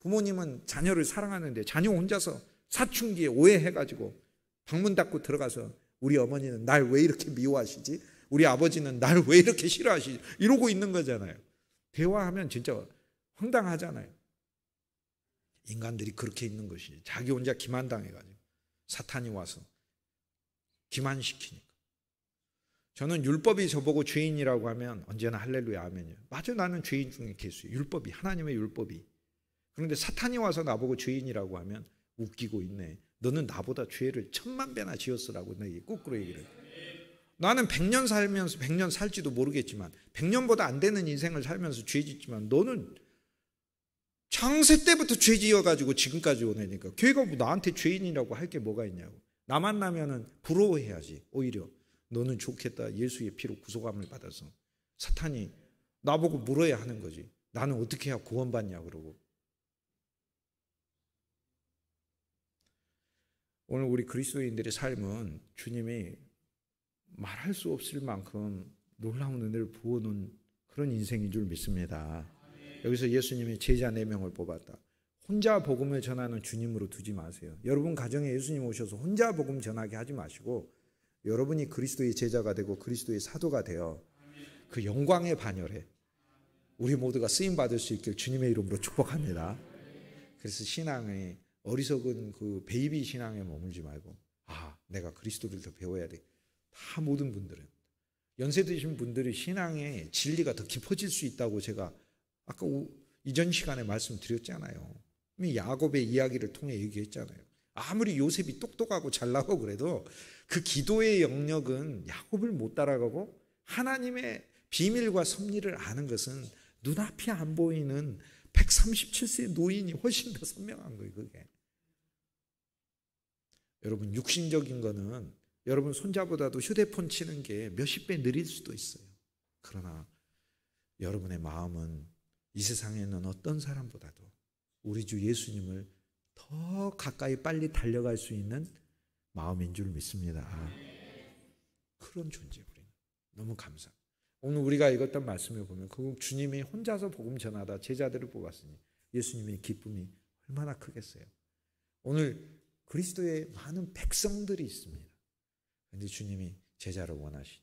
S1: 부모님은 자녀를 사랑하는데 자녀 혼자서 사춘기에 오해해가지고 방문 닫고 들어가서 우리 어머니는 날 왜 이렇게 미워하시지? 우리 아버지는 날 왜 이렇게 싫어하시지? 이러고 있는 거잖아요. 대화하면 진짜 황당하잖아요. 인간들이 그렇게 있는 것이, 자기 혼자 기만당해가지고 사탄이 와서 기만시키니까. 저는 율법이 저보고 죄인이라고 하면 언제나 할렐루야 아멘이에요. 맞아, 나는 죄인 중에 개수예요. 율법이, 하나님의 율법이. 그런데 사탄이 와서 나보고 죄인이라고 하면 웃기고 있네. 너는 나보다 죄를 1000만 배나 지었으라고 내게 거꾸로 얘기를 해요. 나는 100년 살면서 100년 살지도 모르겠지만, 100년보다 안 되는 인생을 살면서 죄 짓지만 너는 창세 때부터 죄 지어가지고 지금까지 오내니까 걔가 뭐 나한테 죄인이라고 할 게 뭐가 있냐고. 나 만나면은 부러워해야지. 오히려 너는 좋겠다, 예수의 피로 구속함을 받아서. 사탄이 나보고 물어야 하는 거지. 나는 어떻게 해야 구원받냐 그러고. 오늘 우리 그리스도인들의 삶은 주님이 말할 수 없을 만큼 놀라운 은혜를 부어놓은 그런 인생인 줄 믿습니다. 여기서 예수님이 제자 4명을 뽑았다. 혼자 복음을 전하는 주님으로 두지 마세요. 여러분 가정에 예수님 오셔서 혼자 복음 전하게 하지 마시고, 여러분이 그리스도의 제자가 되고 그리스도의 사도가 되어 그 영광에 반열해 우리 모두가 쓰임받을 수 있길 주님의 이름으로 축복합니다. 그래서 신앙의 어리석은 그 베이비 신앙에 머물지 말고, 내가 그리스도를 더 배워야 돼. 다 모든 분들은, 연세 드신 분들이 신앙의 진리가 더 깊어질 수 있다고 제가 아까 이전 시간에 말씀드렸잖아요. 야곱의 이야기를 통해 얘기했잖아요. 아무리 요셉이 똑똑하고 잘나고 그래도 그 기도의 영역은 야곱을 못 따라가고, 하나님의 비밀과 섭리를 아는 것은 눈앞이 안 보이는 137세 노인이 훨씬 더 선명한 거예요. 그게. 여러분, 육신적인 거는 여러분 손자보다도 휴대폰 치는 게 몇십 배 느릴 수도 있어요. 그러나 여러분의 마음은 이 세상에 있는 어떤 사람보다도 우리 주 예수님을 더 가까이 빨리 달려갈 수 있는 마음인 줄 믿습니다. 그런 존재, 우리는 너무 감사합니다. 오늘 우리가 읽었던 말씀을 보면 그 주님이 혼자서 복음 전하다 제자들을 뽑았으니 예수님의 기쁨이 얼마나 크겠어요. 오늘 그리스도의 많은 백성들이 있습니다. 그런데 주님이 제자를 원하시죠.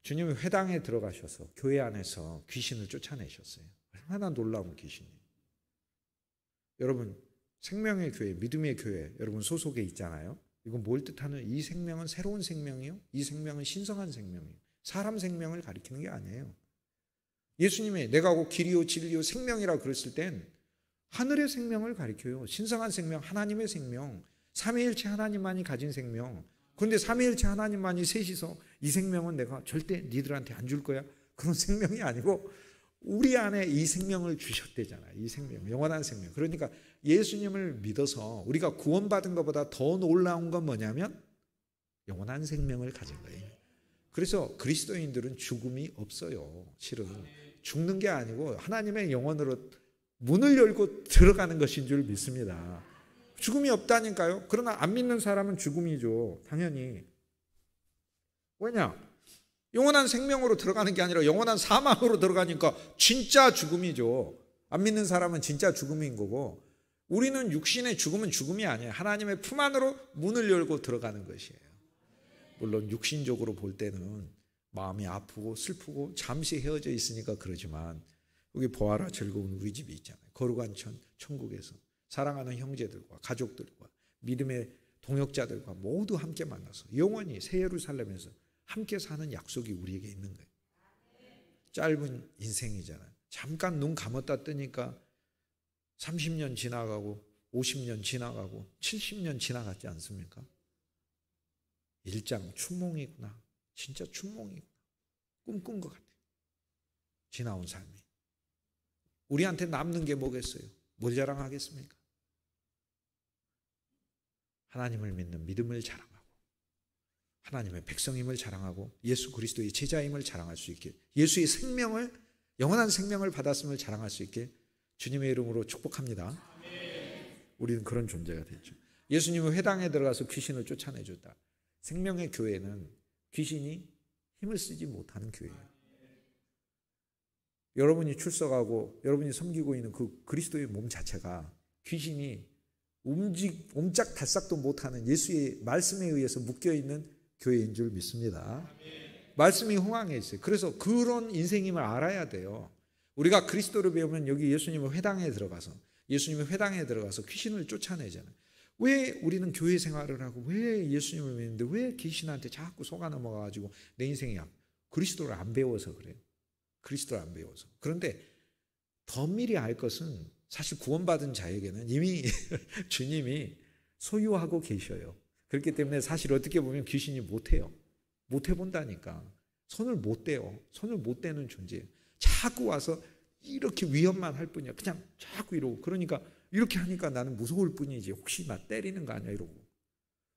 S1: 주님이 회당에 들어가셔서 교회 안에서 귀신을 쫓아내셨어요. 얼마나 놀라운 귀신이에요. 여러분, 생명의 교회, 믿음의 교회, 여러분 소속에 있잖아요. 이건 뭘 뜻하는? 이 생명은 새로운 생명이요, 이 생명은 신성한 생명이요. 사람 생명을 가리키는 게 아니에요. 예수님이 내가 곧 길이요 진리요 생명이라고 그랬을 땐 하늘의 생명을 가리켜요. 신성한 생명, 하나님의 생명, 삼위일체 하나님만이 가진 생명. 그런데 삼위일체 하나님만이 셋이서 이 생명은 내가 절대 니들한테 안 줄 거야, 그런 생명이 아니고 우리 안에 이 생명을 주셨대잖아요. 이 생명, 영원한 생명. 그러니까 예수님을 믿어서 우리가 구원받은 것보다 더 놀라운 건 뭐냐면 영원한 생명을 가진 거예요. 그래서 그리스도인들은 죽음이 없어요. 실은 죽는 게 아니고 하나님의 영혼으로 문을 열고 들어가는 것인 줄 믿습니다. 죽음이 없다니까요. 그러나 안 믿는 사람은 죽음이죠. 당연히. 왜냐? 영원한 생명으로 들어가는 게 아니라 영원한 사망으로 들어가니까 진짜 죽음이죠. 안 믿는 사람은 진짜 죽음인 거고, 우리는 육신의 죽음은 죽음이 아니에요. 하나님의 품 안으로 문을 열고 들어가는 것이에요. 물론 육신적으로 볼 때는 마음이 아프고 슬프고 잠시 헤어져 있으니까 그러지만, 여기 보아라 즐거운 우리 집이 있잖아요. 거룩한 천국에서 사랑하는 형제들과 가족들과 믿음의 동역자들과 모두 함께 만나서 영원히 새 예루살렘에서 함께 사는 약속이 우리에게 있는 거예요. 짧은 인생이잖아요. 잠깐 눈 감았다 뜨니까 30년 지나가고 50년 지나가고 70년 지나갔지 않습니까? 일장 춘몽이구나. 진짜 춘몽이구나. 꿈꾼 것 같아요. 지나온 삶이. 우리한테 남는 게 뭐겠어요? 뭘 자랑하겠습니까? 하나님을 믿는 믿음을 자랑하고, 하나님의 백성임을 자랑하고, 예수 그리스도의 제자임을 자랑할 수 있게, 예수의 생명을 영원한 생명을 받았음을 자랑할 수 있게 주님의 이름으로 축복합니다. 우리는 그런 존재가 됐죠. 예수님은 회당에 들어가서 귀신을 쫓아내줬다. 생명의 교회는 귀신이 힘을 쓰지 못하는 교회예요. 여러분이 출석하고 여러분이 섬기고 있는 그 그리스도의 몸 자체가 귀신이 옴짝달싹도 못하는 예수의 말씀에 의해서 묶여있는 교회인 줄 믿습니다. 말씀이 흥황해 있어요. 그래서 그런 인생임을 알아야 돼요. 우리가 그리스도를 배우면 여기 예수님의 회당에 들어가서 귀신을 쫓아내잖아요. 왜 우리는 교회 생활을 하고 왜 예수님을 믿는데 왜 귀신한테 자꾸 속아 넘어가가지고 내 인생이 그리스도를 안 배워서 그래요. 그리스도를 안 배워서. 그런데 더 미리 알 것은 사실 구원받은 자에게는 이미 주님이 소유하고 계셔요. 그렇기 때문에 사실 어떻게 보면 귀신이 못해요. 못해본다니까. 손을 못 대요. 손을 못 대는 존재예요. 자꾸 와서 이렇게 위협만 할 뿐이야. 그냥 자꾸 이러고. 그러니까 이렇게 하니까 나는 무서울 뿐이지 혹시 나 때리는 거 아니야 이러고.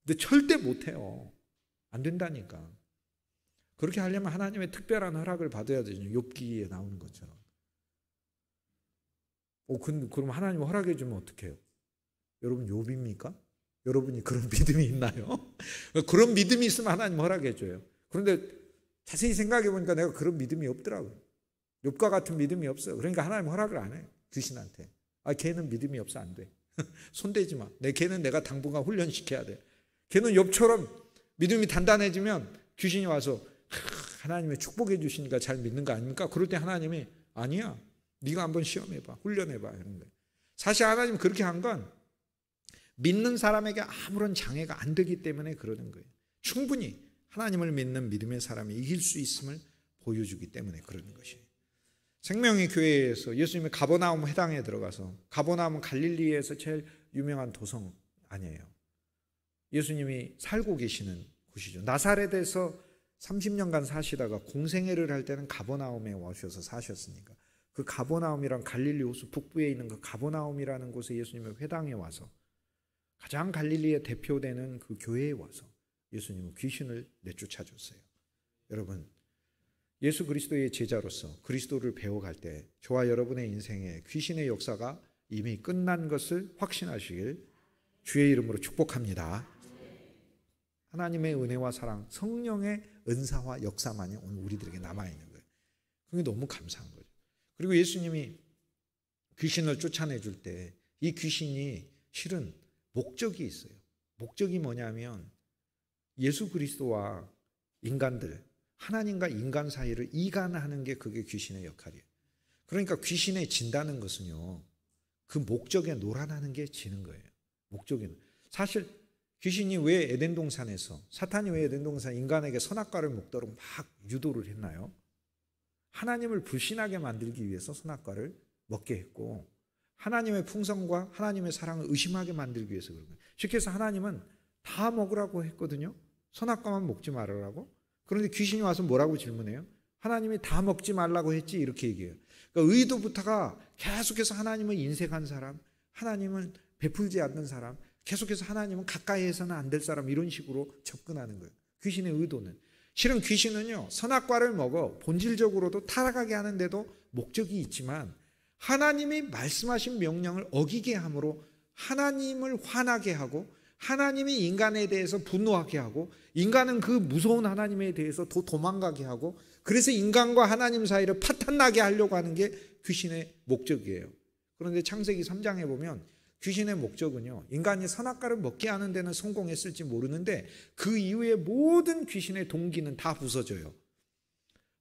S1: 근데 절대 못해요. 안 된다니까. 그렇게 하려면 하나님의 특별한 허락을 받아야 되죠. 욥기에 나오는 것처럼. 그럼 하나님 허락해 주면 어떡해요? 여러분 욥입니까? 여러분이 그런 믿음이 있나요? 그런 믿음이 있으면 하나님 허락해 줘요. 그런데 자세히 생각해 보니까 내가 그런 믿음이 없더라고요. 욥과 같은 믿음이 없어요. 그러니까 하나님 허락을 안 해요. 귀신한테. 걔는 믿음이 없어 안 돼. 손대지 마. 걔는 내가 당분간 훈련시켜야 돼. 걔는 욥처럼 믿음이 단단해지면 귀신이 와서 하나님의 축복해 주시니까 잘 믿는 거 아닙니까? 그럴 때 하나님이 아니야. 네가 한번 시험해봐. 훈련해봐. 이런 거예요. 사실 하나님 그렇게 한 건 믿는 사람에게 아무런 장애가 안 되기 때문에 그러는 거예요. 충분히 하나님을 믿는 믿음의 사람이 이길 수 있음을 보여주기 때문에 그러는 것이에요. 생명의 교회에서 예수님이 가버나움 회당에 들어가서, 가버나움은 갈릴리에서 제일 유명한 도성 아니에요. 예수님이 살고 계시는 곳이죠. 나사렛에서 30년간 사시다가 공생애를 할 때는 가버나움에 오셔서 사셨으니까 그 가버나움이란 갈릴리 호수 북부에 있는 그 가버나움이라는 곳에 예수님의 회당에 와서 가장 갈릴리의 대표되는 그 교회에 와서 예수님은 귀신을 내쫓아 줬어요. 여러분, 예수 그리스도의 제자로서 그리스도를 배워갈 때 저와 여러분의 인생에 귀신의 역사가 이미 끝난 것을 확신하시길 주의 이름으로 축복합니다. 하나님의 은혜와 사랑, 성령의 은사와 역사만이 오늘 우리들에게 남아있는 거예요. 그게 너무 감사한 거죠. 그리고 예수님이 귀신을 쫓아내 줄 때 이 귀신이 실은 목적이 있어요. 목적이 뭐냐면 예수 그리스도와 인간들, 하나님과 인간 사이를 이간하는 게 그게 귀신의 역할이에요. 그러니까 귀신에 진다는 것은요, 그 목적에 놀아나는 게 지는 거예요. 목적이. 사실 귀신이 왜 에덴 동산에서, 사탄이 왜 에덴 동산 인간에게 선악과를 먹도록 막 유도를 했나요? 하나님을 불신하게 만들기 위해서 선악과를 먹게 했고, 하나님의 풍성과 하나님의 사랑을 의심하게 만들기 위해서 그런 거예요. 쉽게 해서 하나님은 다 먹으라고 했거든요. 선악과만 먹지 말으라고. 그런데 귀신이 와서 뭐라고 질문해요? 하나님이 다 먹지 말라고 했지, 이렇게 얘기해요. 그러니까 의도부터가 계속해서 하나님을 인색한 사람, 하나님을 베풀지 않는 사람, 계속해서 하나님은 가까이 해서는 안 될 사람, 이런 식으로 접근하는 거예요. 귀신의 의도는. 실은 귀신은요, 선악과를 먹어 본질적으로도 타락하게 하는데도 목적이 있지만 하나님이 말씀하신 명령을 어기게 함으로 하나님을 화나게 하고 하나님이 인간에 대해서 분노하게 하고 인간은 그 무서운 하나님에 대해서 더 도망가게 하고, 그래서 인간과 하나님 사이를 파탄나게 하려고 하는 게 귀신의 목적이에요. 그런데 창세기 3장에 보면 귀신의 목적은요, 인간이 선악과를 먹게 하는 데는 성공했을지 모르는데 그 이후에 모든 귀신의 동기는 다 부서져요.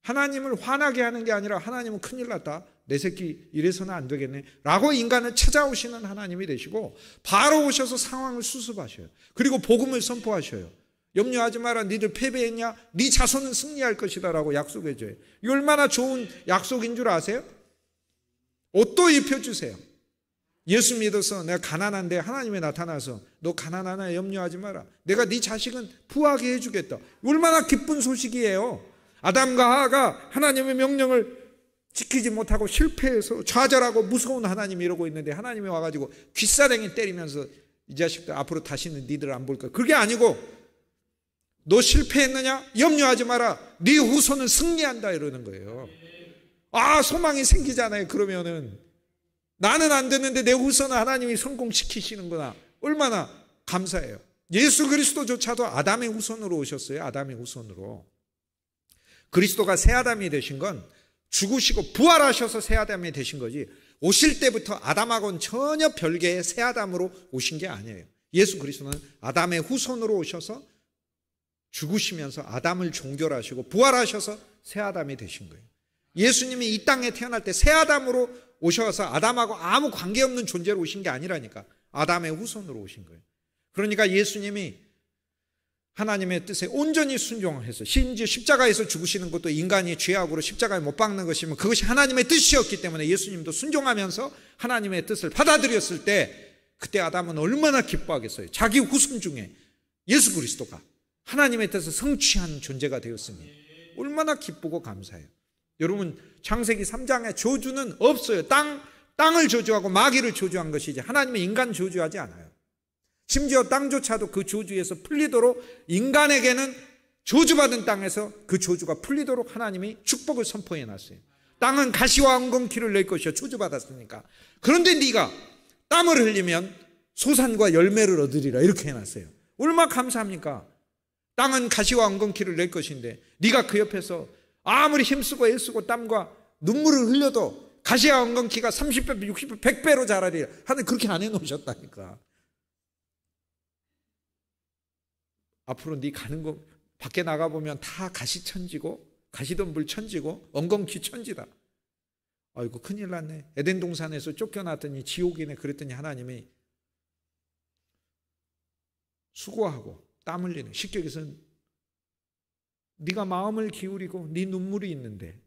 S1: 하나님을 화나게 하는 게 아니라 하나님은 큰일 났다, 내 새끼 이래서는 안 되겠네 라고 인간을 찾아오시는 하나님이 되시고 바로 오셔서 상황을 수습하셔요. 그리고 복음을 선포하셔요. 염려하지 마라, 니들 패배했냐? 네 자손은 승리할 것이다 라고 약속해줘요. 이 얼마나 좋은 약속인 줄 아세요? 옷도 입혀주세요. 예수 믿어서 내가 가난한데 하나님이 나타나서 너 가난하나 염려하지 마라, 내가 네 자식은 부하게 해주겠다. 얼마나 기쁜 소식이에요. 아담과 하와가 하나님의 명령을 지키지 못하고 실패해서 좌절하고 무서운 하나님이 이러고 있는데 하나님이 와가지고 귓사랭이 때리면서 이 자식들 앞으로 다시는 니들 안 볼 거야. 그게 아니고 너 실패했느냐? 염려하지 마라, 네 후손은 승리한다 이러는 거예요. 소망이 생기잖아요. 그러면은 나는 안 되는데 내 후손은 하나님이 성공시키시는구나. 얼마나 감사해요. 예수 그리스도조차도 아담의 후손으로 오셨어요. 아담의 후손으로. 그리스도가 새 아담이 되신 건 죽으시고 부활하셔서 새 아담이 되신 거지, 오실 때부터 아담하고는 전혀 별개의 새 아담으로 오신 게 아니에요. 예수 그리스도는 아담의 후손으로 오셔서 죽으시면서 아담을 종결하시고 부활하셔서 새 아담이 되신 거예요. 예수님이 이 땅에 태어날 때 새 아담으로 오셔서 아담하고 아무 관계없는 존재로 오신 게 아니라니까. 아담의 후손으로 오신 거예요. 그러니까 예수님이 하나님의 뜻에 온전히 순종해서, 심지어 십자가에서 죽으시는 것도 인간이 죄악으로 십자가에 못 박는 것이면 그것이 하나님의 뜻이었기 때문에 예수님도 순종하면서 하나님의 뜻을 받아들였을 때, 그때 아담은 얼마나 기뻐하겠어요. 자기 후손 중에 예수 그리스도가 하나님의 뜻을 성취한 존재가 되었으니 얼마나 기쁘고 감사해요. 여러분, 창세기 3장에 저주는 없어요. 땅을 저주하고 마귀를 저주한 것이지 하나님은 인간 저주하지 않아요. 심지어 땅조차도 그 저주에서 풀리도록, 인간에게는 저주받은 땅에서 그 저주가 풀리도록 하나님이 축복을 선포해 놨어요. 땅은 가시와 엉겅퀴를 낼 것이요, 저주받았으니까. 그런데 네가 땀을 흘리면 소산과 열매를 얻으리라, 이렇게 해놨어요. 얼마나 감사합니까? 땅은 가시와 엉겅퀴를 낼 것인데 네가 그 옆에서 아무리 힘쓰고 애쓰고 땀과 눈물을 흘려도 가시와 엉겅퀴가 30배, 60배, 100배로 자라리라. 하나님 그렇게 안 해놓으셨다니까. 앞으로 네 가는 거 밖에 나가보면 다 가시천지고 가시덤불 천지고 엉겅퀴 천지다. 아이고 큰일 났네. 에덴 동산에서 쫓겨났더니 지옥이네. 그랬더니 하나님이 수고하고 땀 흘리는, 쉽게 얘기해서 네가 마음을 기울이고 네 눈물이 있는데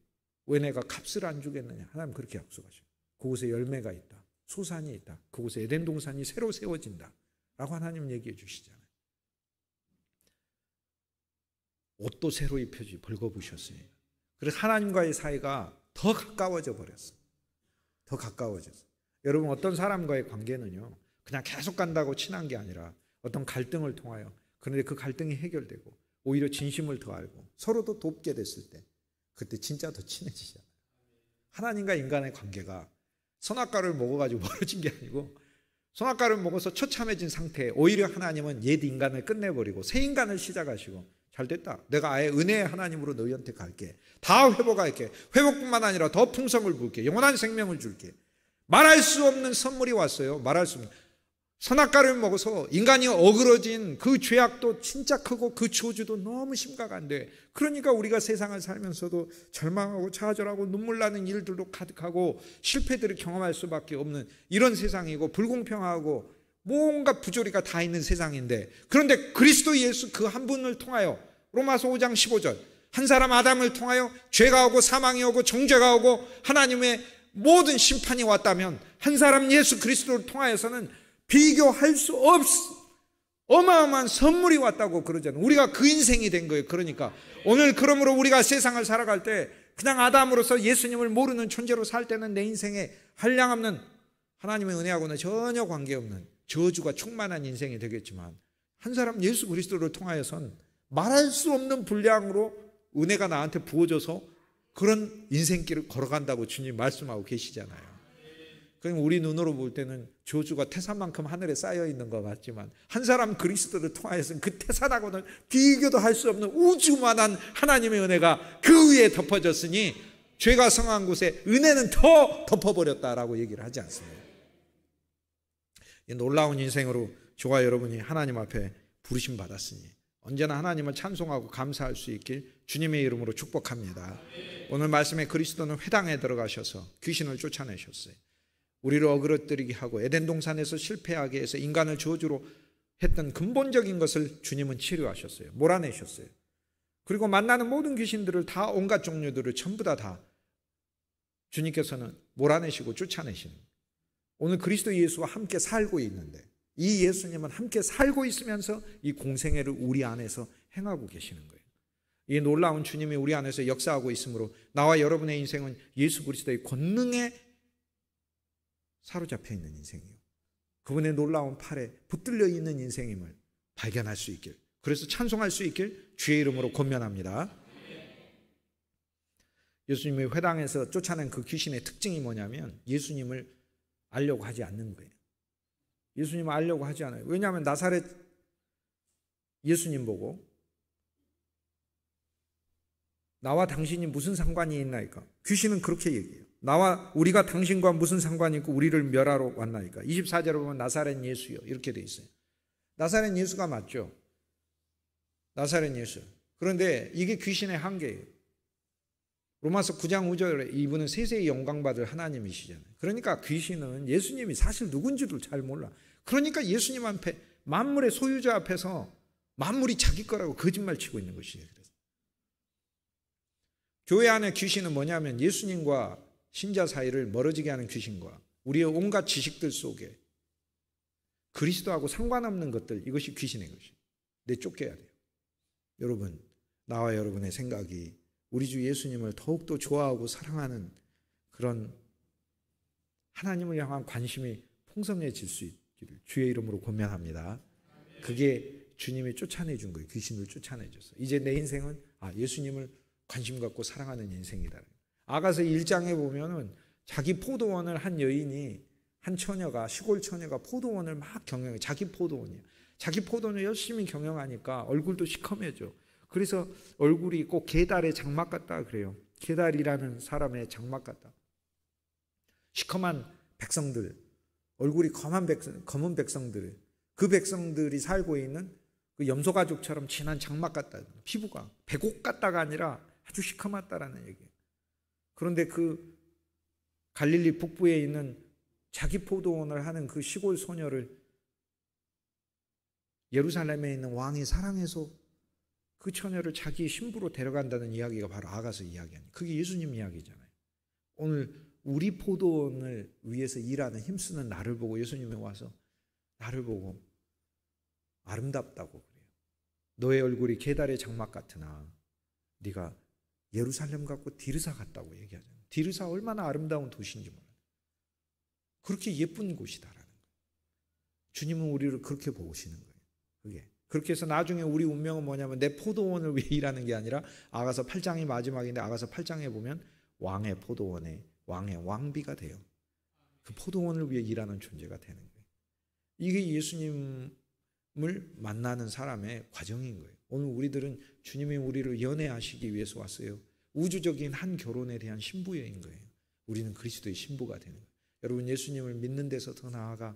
S1: 왜 내가 값을 안 주겠느냐. 하나님 그렇게 약속하셔요. 그곳에 열매가 있다, 소산이 있다, 그곳에 에덴 동산이 새로 세워진다 라고 하나님 얘기해 주시잖아요. 옷도 새로 입혀주고 벌거부셨어요. 그래서 하나님과의 사이가 더 가까워져 버렸어요. 더 가까워졌어요. 여러분, 어떤 사람과의 관계는요, 그냥 계속 간다고 친한 게 아니라 어떤 갈등을 통하여, 그런데 그 갈등이 해결되고 오히려 진심을 더 알고 서로도 돕게 됐을 때 그때 진짜 더 친해지잖아요. 하나님과 인간의 관계가 선악과를 먹어가지고 멀어진 게 아니고, 선악과를 먹어서 처참해진 상태에 오히려 하나님은 옛 인간을 끝내버리고 새 인간을 시작하시고, 잘 됐다, 내가 아예 은혜의 하나님으로 너희한테 갈게, 다 회복할게, 회복뿐만 아니라 더 풍성을 부을게, 영원한 생명을 줄게. 말할 수 없는 선물이 왔어요. 말할 수 없는. 선악과를 먹어서 인간이 어그러진 그 죄악도 진짜 크고 그 저주도 너무 심각한데, 그러니까 우리가 세상을 살면서도 절망하고 좌절하고 눈물 나는 일들도 가득하고 실패들을 경험할 수밖에 없는 이런 세상이고, 불공평하고 뭔가 부조리가 다 있는 세상인데, 그런데 그리스도 예수 그 한 분을 통하여, 로마서 5장 15절, 한 사람 아담을 통하여 죄가 오고 사망이 오고 정죄가 오고 하나님의 모든 심판이 왔다면, 한 사람 예수 그리스도를 통하여서는 비교할 수 없이 어마어마한 선물이 왔다고 그러잖아요. 우리가 그 인생이 된 거예요. 그러니까 오늘 그러므로 우리가 세상을 살아갈 때 그냥 아담으로서 예수님을 모르는 존재로 살 때는 내 인생에 한량없는, 하나님의 은혜하고는 전혀 관계없는 저주가 충만한 인생이 되겠지만, 한 사람 예수 그리스도를 통하여선 말할 수 없는 분량으로 은혜가 나한테 부어져서 그런 인생길을 걸어간다고 주님 말씀하고 계시잖아요. 그럼 우리 눈으로 볼 때는 저주가 태산만큼 하늘에 쌓여 있는 것 같지만, 한 사람 그리스도를 통하여서는 그 태산하고는 비교도 할 수 없는 우주만한 하나님의 은혜가 그 위에 덮어졌으니 죄가 성한 곳에 은혜는 더 덮어버렸다라고 얘기를 하지 않습니다. 이 놀라운 인생으로 저와 여러분이 하나님 앞에 부르심 받았으니 언제나 하나님을 찬송하고 감사할 수 있길 주님의 이름으로 축복합니다. 오늘 말씀에 그리스도는 회당에 들어가셔서 귀신을 쫓아내셨어요. 우리를 어그러뜨리게 하고 에덴 동산에서 실패하게 해서 인간을 저주로 했던 근본적인 것을 주님은 치료하셨어요. 몰아내셨어요. 그리고 만나는 모든 귀신들을 다, 온갖 종류들을 전부 다 주님께서는 몰아내시고 쫓아내시는, 오늘 그리스도 예수와 함께 살고 있는데, 이 예수님은 함께 살고 있으면서 이 공생애를 우리 안에서 행하고 계시는 거예요. 이 놀라운 주님이 우리 안에서 역사하고 있으므로 나와 여러분의 인생은 예수 그리스도의 권능에 사로잡혀 있는 인생이에요. 그분의 놀라운 팔에 붙들려 있는 인생임을 발견할 수 있길, 그래서 찬송할 수 있길 주의 이름으로 권면합니다. 예수님의 회당에서 쫓아낸 그 귀신의 특징이 뭐냐면 예수님을 알려고 하지 않는 거예요. 예수님을 알려고 하지 않아요. 왜냐하면 나사렛 예수님 보고 나와 당신이 무슨 상관이 있나이까? 귀신은 그렇게 얘기해요. 우리가 당신과 무슨 상관이 있고 우리를 멸하러 왔나이까? 24절에 보면 나사렛 예수요 이렇게 돼 있어요. 나사렛 예수가 맞죠? 나사렛 예수. 그런데 이게 귀신의 한계예요. 로마서 9장 5절에 이분은 세세히 영광받을 하나님이시잖아요. 그러니까 귀신은 예수님이 사실 누군지도 잘 몰라. 그러니까 예수님 앞에 만물의 소유자 앞에서 만물이 자기 거라고 거짓말 치고 있는 것이에요. 그래서 교회 안에 귀신은 뭐냐면 예수님과 신자 사이를 멀어지게 하는 귀신과 우리의 온갖 지식들 속에 그리스도하고 상관없는 것들, 이것이 귀신의 것이에요. 내쫓겨야 돼요. 여러분, 나와 여러분의 생각이 우리 주 예수님을 더욱더 좋아하고 사랑하는 그런 하나님을 향한 관심이 풍성해질 수 있기를 주의 이름으로 권면합니다. 그게 주님이 쫓아내준 거예요. 귀신을 쫓아내줬어요. 이제 내 인생은 예수님을 관심 갖고 사랑하는 인생이다. 아가서 1장에 보면은 자기 포도원을 한 여인이, 한 처녀가, 시골 처녀가 포도원을 막 경영해. 자기 포도원이야. 자기 포도원을 열심히 경영하니까 얼굴도 시커매져. 그래서 얼굴이 꼭 개달의 장막 같다 그래요. 개달이라는 사람의 장막 같다. 시커먼 백성들, 얼굴이 검은 백성들, 그 백성들이 살고 있는 그 염소가죽처럼 진한 장막 같다. 피부가 백옥 같다가 아니라 아주 시커멓다라는 얘기예요. 그런데 그 갈릴리 북부에 있는 자기 포도원을 하는 그 시골 소녀를 예루살렘에 있는 왕이 사랑해서 그 처녀를 자기 신부로 데려간다는 이야기가 바로 아가서 이야기 아니에요. 그게 예수님 이야기잖아요. 오늘 우리 포도원을 위해서 일하는 힘쓰는 나를 보고 예수님이 와서 나를 보고 아름답다고 그래요. 너의 얼굴이 계달의 장막 같으나 네가 예루살렘 같고 디르사 같다고 얘기하잖아요. 디르사 얼마나 아름다운 도시인지 몰라요. 그렇게 예쁜 곳이다라는 거예요. 주님은 우리를 그렇게 보시는 거예요. 그게. 그렇게 해서 나중에 우리 운명은 뭐냐면 내 포도원을 위해 일하는 게 아니라 아가서 8장이 마지막인데 아가서 8장에 보면 왕의 포도원에 왕의 왕비가 돼요. 그 포도원을 위해 일하는 존재가 되는 거예요. 이게 예수님을 만나는 사람의 과정인 거예요. 오늘 우리들은 주님이 우리를 연애하시기 위해서 왔어요. 우주적인 한 결혼에 대한 신부여인 거예요. 우리는 그리스도의 신부가 되는 거예요. 여러분, 예수님을 믿는 데서 더 나아가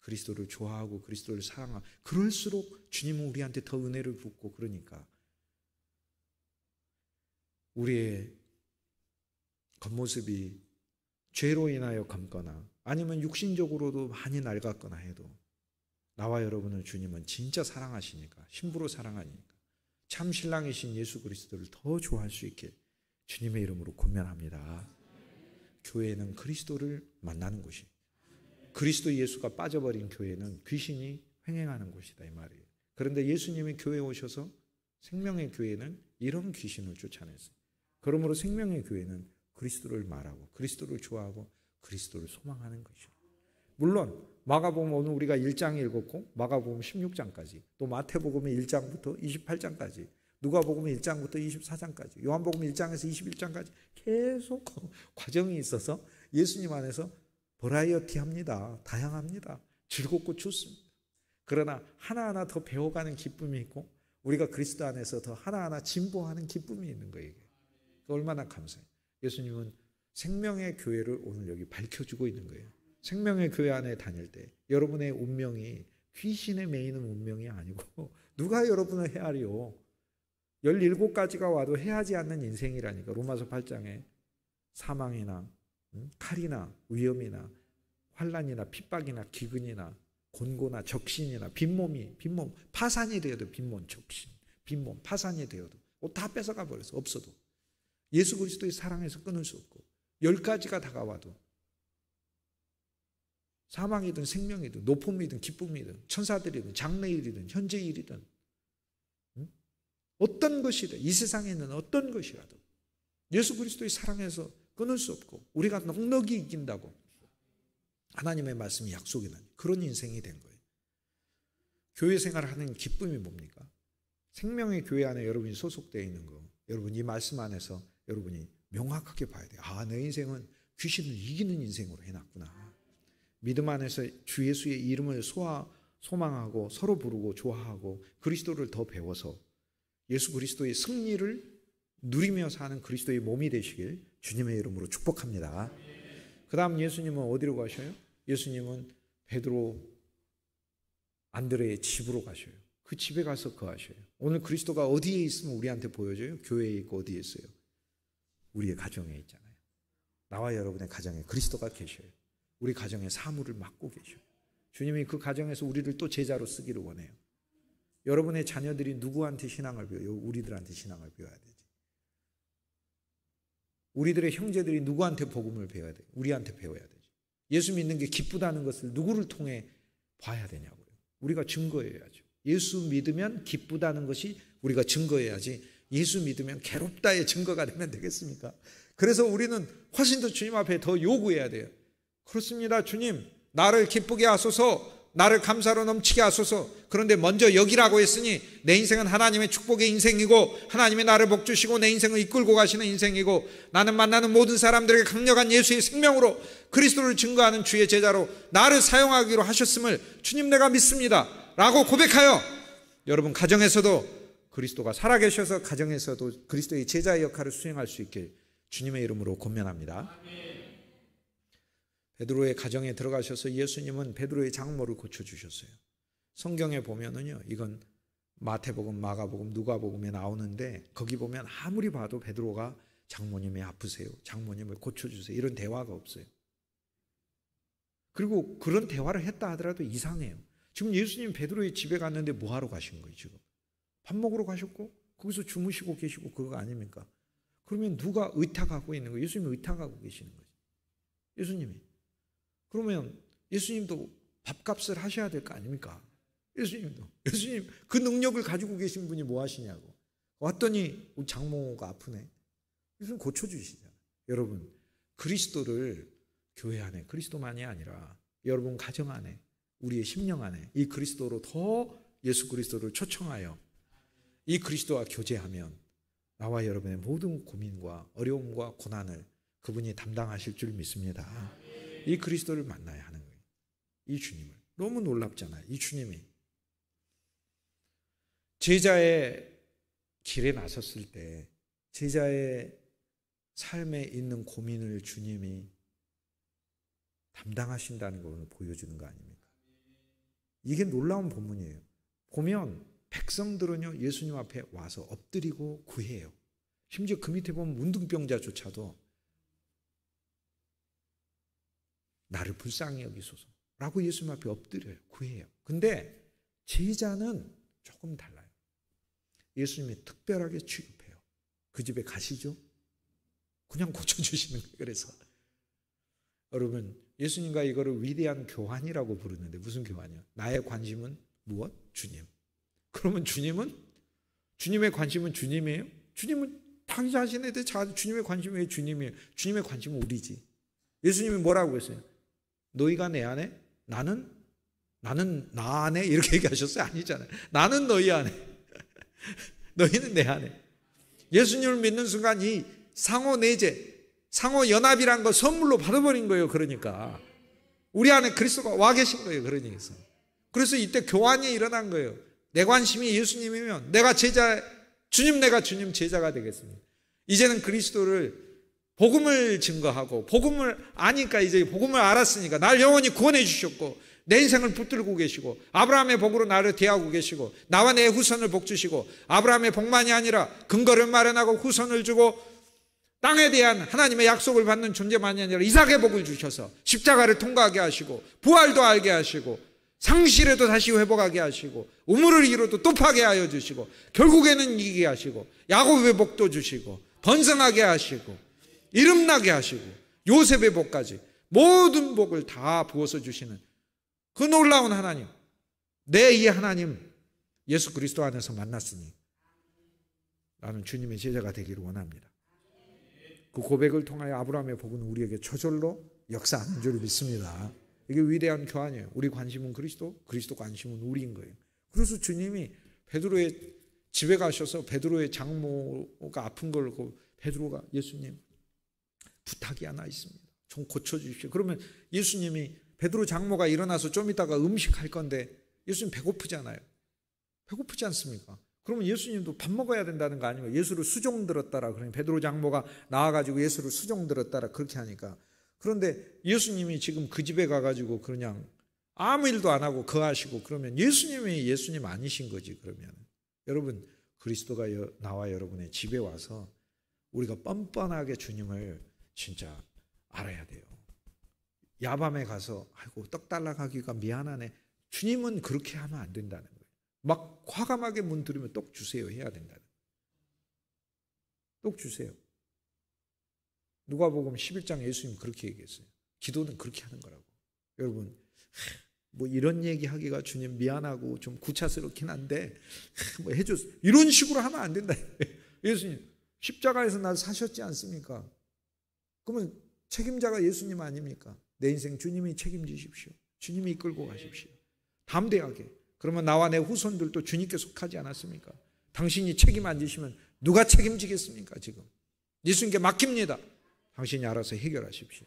S1: 그리스도를 좋아하고 그리스도를 사랑하고 그럴수록 주님은 우리한테 더 은혜를 붓고, 그러니까 우리의 겉모습이 죄로 인하여 검거나 아니면 육신적으로도 많이 낡았거나 해도 나와 여러분을 주님은 진짜 사랑하시니까, 신부로 사랑하니까 참 신랑이신 예수 그리스도를 더 좋아할 수 있게 주님의 이름으로 권면합니다. 교회는 그리스도를 만나는 곳이에요. 그리스도 예수가 빠져버린 교회는 귀신이 횡행하는 곳이다 이 말이에요. 그런데 예수님이 교회에 오셔서 생명의 교회는 이런 귀신을 쫓아냈어요. 그러므로 생명의 교회는 그리스도를 말하고 그리스도를 좋아하고 그리스도를 소망하는 것이죠. 물론 마가복음 오늘 우리가 1장 읽었고 마가복음 16장까지, 또 마태복음 1장부터 28장까지, 누가복음 1장부터 24장까지, 요한복음 1장에서 21장까지 계속 과정이 있어서 예수님 안에서 버라이어티합니다. 다양합니다. 즐겁고 좋습니다. 그러나 하나하나 더 배워가는 기쁨이 있고 우리가 그리스도 안에서 더 하나하나 진보하는 기쁨이 있는 거예요. 얼마나 감사해요. 예수님은 생명의 교회를 오늘 여기 밝혀주고 있는 거예요. 생명의 교회 안에 다닐 때 여러분의 운명이 귀신에 매이는 운명이 아니고 누가 여러분을 헤아려. 17가지가 와도 해하지 않는 인생이라니까. 로마서 8장에 사망이나 칼이나 위험이나 환난이나 핍박이나 기근이나 곤고나 적신이나 빈몸, 파산이 되어도 빈몸, 적신, 빈몸, 파산이 되어도 다 뺏어가 버려서 없어도 예수 그리스도의 사랑에서 끊을 수 없고 10가지가 다가와도 사망이든 생명이든 높음이든 기쁨이든 천사들이든 장래일이든 현재일이든 어떤 것이든 이 세상에 있는 어떤 것이라도 예수 그리스도의 사랑에서 끊을 수 없고 우리가 넉넉히 이긴다고 하나님의 말씀이 약속이 나니 그런 인생이 된 거예요. 교회 생활을 하는 기쁨이 뭡니까? 생명의 교회 안에 여러분이 소속되어 있는 거, 여러분 이 말씀 안에서 여러분이 명확하게 봐야 돼요. 아, 내 인생은 귀신을 이기는 인생으로 해놨구나. 믿음 안에서 주 예수의 이름을 소망하고 서로 부르고 좋아하고 그리스도를 더 배워서 예수 그리스도의 승리를 누리며 사는 그리스도의 몸이 되시길 주님의 이름으로 축복합니다. 그 다음 예수님은 어디로 가셔요? 예수님은 베드로 안드레의 집으로 가셔요. 그 집에 가서 거하셔요. 오늘 그리스도가 어디에 있으면 우리한테 보여줘요? 교회에 있고 어디에 있어요? 우리의 가정에 있잖아요. 나와 여러분의 가정에 그리스도가 계셔요. 우리 가정의 사물을 맡고 계셔요. 주님이 그 가정에서 우리를 또 제자로 쓰기를 원해요. 여러분의 자녀들이 누구한테 신앙을 배워요? 우리들한테 신앙을 배워야 되지. 우리들의 형제들이 누구한테 복음을 배워야 돼요? 우리한테 배워야 되지. 예수 믿는 게 기쁘다는 것을 누구를 통해 봐야 되냐고요. 우리가 증거해야죠. 예수 믿으면 기쁘다는 것이 우리가 증거해야지 예수 믿으면 괴롭다의 증거가 되면 되겠습니까? 그래서 우리는 훨씬 더 주님 앞에 더 요구해야 돼요. 그렇습니다. 주님, 나를 기쁘게 하소서, 나를 감사로 넘치게 하소서. 그런데 먼저 여기라고 했으니 내 인생은 하나님의 축복의 인생이고 하나님이 나를 복주시고 내 인생을 이끌고 가시는 인생이고 나는 만나는 모든 사람들에게 강력한 예수의 생명으로 그리스도를 증거하는 주의 제자로 나를 사용하기로 하셨음을 주님 내가 믿습니다 라고 고백하여 여러분 가정에서도 그리스도가 살아계셔서 가정에서도 그리스도의 제자의 역할을 수행할 수 있길 주님의 이름으로 권면합니다. 베드로의 가정에 들어가셔서 예수님은 베드로의 장모를 고쳐주셨어요. 성경에 보면은요, 이건 마태복음, 마가복음, 누가복음에 나오는데 거기 보면 아무리 봐도 베드로가 장모님이 아프세요, 장모님을 고쳐주세요 이런 대화가 없어요. 그리고 그런 대화를 했다 하더라도 이상해요. 지금 예수님 베드로의 집에 갔는데 뭐하러 가신 거예요? 지금 밥 먹으러 가셨고 거기서 주무시고 계시고 그거 아닙니까? 그러면 누가 의탁하고 있는 거예요? 예수님이 의탁하고 계시는 거죠. 예수님이. 그러면 예수님도 밥값을 하셔야 될 거 아닙니까? 예수님 그 능력을 가지고 계신 분이 뭐 하시냐고. 왔더니 우리 장모가 아프네. 예수님 고쳐주시잖아요. 여러분 그리스도를 교회 안에 그리스도만이 아니라 여러분 가정 안에 우리의 심령 안에 이 그리스도로 더 예수 그리스도를 초청하여 이 그리스도와 교제하면 나와 여러분의 모든 고민과 어려움과 고난을 그분이 담당하실 줄 믿습니다. 이 그리스도를 만나야 하는 거예요. 이 주님을. 너무 놀랍잖아요. 이 주님이. 제자의 길에 나섰을 때 제자의 삶에 있는 고민을 주님이 담당하신다는 걸 보여주는 거 아닙니까? 이게 놀라운 본문이에요. 보면 백성들은요 예수님 앞에 와서 엎드리고 구해요. 심지어 그 밑에 보면 문둥병자조차도 나를 불쌍히 여기소서라고 예수님 앞에 엎드려요. 구해요. 근데 제자는 조금 달라요. 예수님이 특별하게 취급해요. 그 집에 가시죠? 그냥 고쳐주시는 거예요. 그래서 여러분 예수님과 이거를 위대한 교환이라고 부르는데 무슨 교환이요? 나의 관심은 무엇? 주님. 그러면 주님의 관심은 주님이에요? 주님은 자기 자신에 대해 주님의 관심이 왜 주님이에요? 주님의 관심은 우리지. 예수님이 뭐라고 했어요? 너희가 내 안에 나는 나 안에 이렇게 얘기하셨어요? 아니잖아요. 나는 너희 안에 너희는 내 안에. 예수님을 믿는 순간 이 상호 내재 상호 연합이란 거 선물로 받아버린 거예요. 그러니까 우리 안에 그리스도가 와 계신 거예요. 그러니까 그래서 이때 교환이 일어난 거예요. 내 관심이 예수님이면 내가 제자 주님 내가 주님 제자가 되겠습니다. 이제는 그리스도를 복음을 증거하고 복음을 아니까 이제 복음을 알았으니까 날 영원히 구원해 주셨고 내 인생을 붙들고 계시고 아브라함의 복으로 나를 대하고 계시고 나와 내 후손을 복주시고 아브라함의 복만이 아니라 근거를 마련하고 후손을 주고 땅에 대한 하나님의 약속을 받는 존재만이 아니라 이삭의 복을 주셔서 십자가를 통과하게 하시고 부활도 알게 하시고 상실에도 다시 회복하게 하시고 우물을 이루도 또 파게 하여 주시고 결국에는 이기게 하시고 야곱의 복도 주시고 번성하게 하시고 이름나게 하시고 요셉의 복까지 모든 복을 다 부어서 주시는 그 놀라운 하나님, 내 이 하나님 예수 그리스도 안에서 만났으니 나는 주님의 제자가 되기를 원합니다. 그 고백을 통하여 아브라함의 복은 우리에게 저절로 역사하는 줄 믿습니다. 이게 위대한 교환이에요. 우리 관심은 그리스도, 그리스도 관심은 우리인 거예요. 그래서 주님이 베드로의 집에 가셔서 베드로의 장모가 아픈 걸 보고 베드로가 예수님 부탁이 하나 있습니다. 좀 고쳐주십시오. 그러면 예수님이 베드로 장모가 일어나서 좀 이따가 음식할 건데 예수님 배고프잖아요. 배고프지 않습니까? 그러면 예수님도 밥 먹어야 된다는 거 아니에요? 예수를 수종 들었다라. 그러니까 베드로 장모가 나와가지고 예수를 수종 들었다라 그렇게 하니까. 그런데 예수님이 지금 그 집에 가가지고 그냥 아무 일도 안 하고 거하시고 그러면 예수님이 예수님 아니신 거지. 그러면 여러분, 그리스도가 나와 여러분의 집에 와서 우리가 뻔뻔하게 주님을 진짜 알아야 돼요. 야밤에 가서 아이고 떡 달라 가기가 미안하네. 주님은 그렇게 하면 안 된다는 거예요. 막 과감하게 문 들으면 떡 주세요 해야 된다는 거예요. 떡 주세요. 누가복음 11장 예수님 그렇게 얘기했어요. 기도는 그렇게 하는 거라고. 여러분, 뭐 이런 얘기하기가 주님 미안하고 좀 구차스럽긴 한데 뭐 해줬어요. 이런 식으로 하면 안 된다. 예수님 십자가에서 날 사셨지 않습니까? 그러면 책임자가 예수님 아닙니까? 내 인생 주님이 책임지십시오. 주님이 이끌고 가십시오. 담대하게. 그러면 나와 내 후손들도 주님께 속하지 않았습니까? 당신이 책임 안 지시면 누가 책임지겠습니까? 지금 예수님께 맡깁니다. 당신이 알아서 해결하십시오.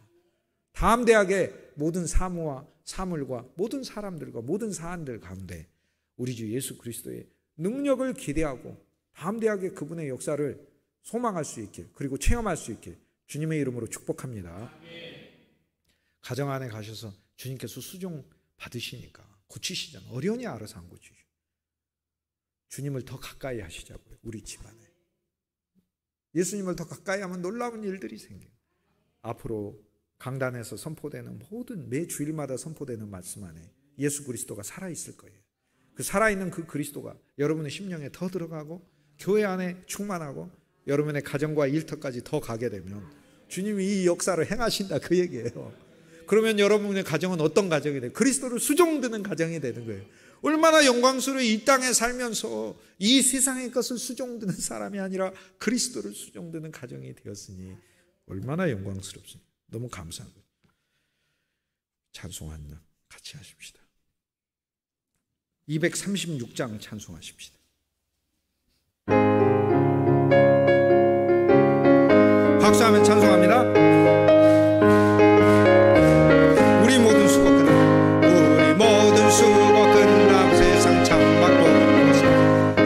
S1: 담대하게 모든 사무와 사물과 모든 사람들과 모든 사안들 가운데 우리 주 예수 그리스도의 능력을 기대하고 담대하게 그분의 역사를 소망할 수 있게, 그리고 체험할 수 있게 주님의 이름으로 축복합니다. 가정 안에 가셔서 주님께서 수종 받으시니까 고치시잖아요. 어려우니 알아서 안 고치죠. 주님을 더 가까이 하시자고요. 우리 집안에 예수님을 더 가까이 하면 놀라운 일들이 생겨요. 앞으로 강단에서 선포되는 모든 매 주일마다 선포되는 말씀 안에 예수 그리스도가 살아있을 거예요. 그 살아있는 그 그리스도가 여러분의 심령에 더 들어가고 교회 안에 충만하고 여러분의 가정과 일터까지 더 가게 되면 주님이 이 역사를 행하신다 그 얘기예요. 그러면 여러분의 가정은 어떤 가정이 돼요? 그리스도를 수종드는 가정이 되는 거예요. 얼마나 영광스러워. 이 땅에 살면서 이 세상의 것을 수종드는 사람이 아니라 그리스도를 수종드는 가정이 되었으니 얼마나 영광스럽습니까? 너무 감사한 거예요. 찬송 한 번 같이 하십시다. 236장 찬송하십시다. 박수하면 찬송합니다. 우리 모든 수고 끝남, 우리 모든 수고 끝남, 세상 창밖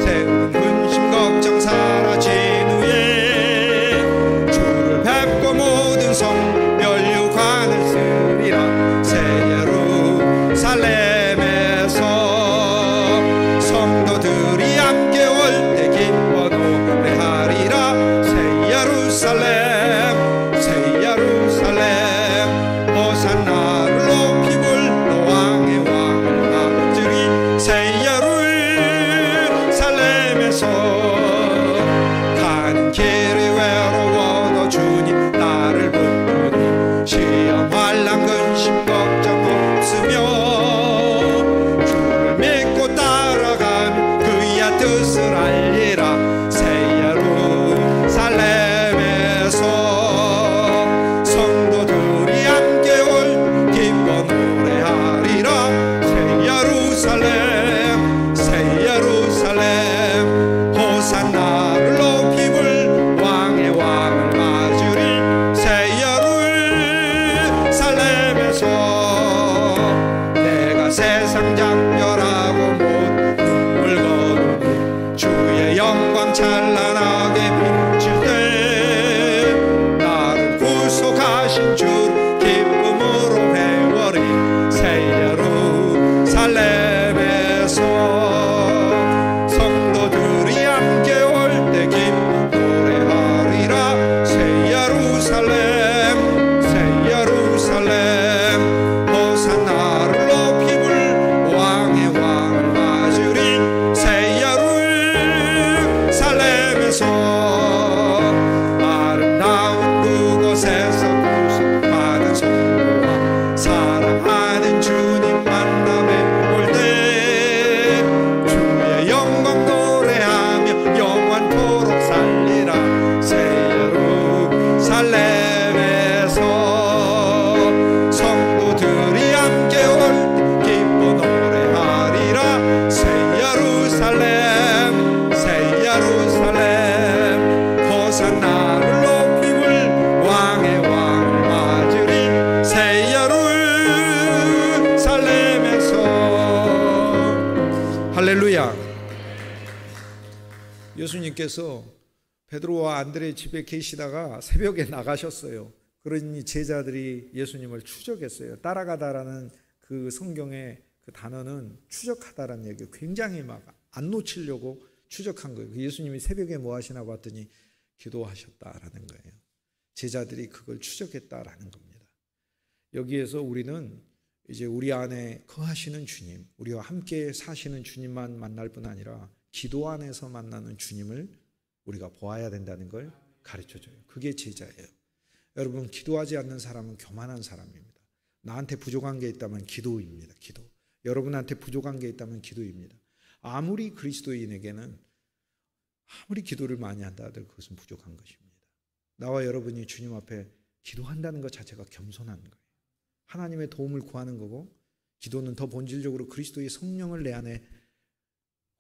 S1: 세운 근심 걱정 사라진 후에 주를 뵙고 모든 성 멸류관을 쓰리라. 새 예루살렘에서 성도들이 함께 올 때 기뻐 노래하리라. 새 예루살렘 호산나를 높이 불러 왕의 왕을 맞으리. 새 예루살렘에서 가는 길이 외로워도 주님 나를 붙드니 시험 환난 근심 걱정 없으며 주를 믿고 따라가면 그의 뜻을 알리라. 새 예루살렘에서 호산나를 높이 불 왕의 왕을 맞으리. 새 예루살렘에서 내가 세상 작별하고 못 눈물 거두니 주의 영광 찬란하게 비칠 때 나를 구속하신 주 기쁨으로 배워리. 새 예루살렘에서 호산나를 높이 불 할렐루야. 예수님께서 베드로와 안드레 집에 계시다가 새벽에 나가셨어요. 그러니 제자들이 예수님을 추적했어요. 따라가다라는 그 성경의 그 단어는 추적하다라는 얘기예요. 굉장히 막 안 놓치려고 추적한 거예요. 예수님이 새벽에 뭐 하시나 봤더니 기도하셨다라는 거예요. 제자들이 그걸 추적했다라는 겁니다. 여기에서 우리는 이제 우리 안에 거하시는 주님, 우리와 함께 사시는 주님만 만날 뿐 아니라 기도 안에서 만나는 주님을 우리가 보아야 된다는 걸 가르쳐줘요. 그게 제자예요. 여러분, 기도하지 않는 사람은 교만한 사람입니다. 나한테 부족한 게 있다면 기도입니다. 기도. 여러분한테 부족한 게 있다면 기도입니다. 아무리 그리스도인에게는 아무리 기도를 많이 한다 하더라도 그것은 부족한 것입니다. 나와 여러분이 주님 앞에 기도한다는 것 자체가 겸손한 거예요. 하나님의 도움을 구하는 거고, 기도는 더 본질적으로 그리스도의 성령을 내 안에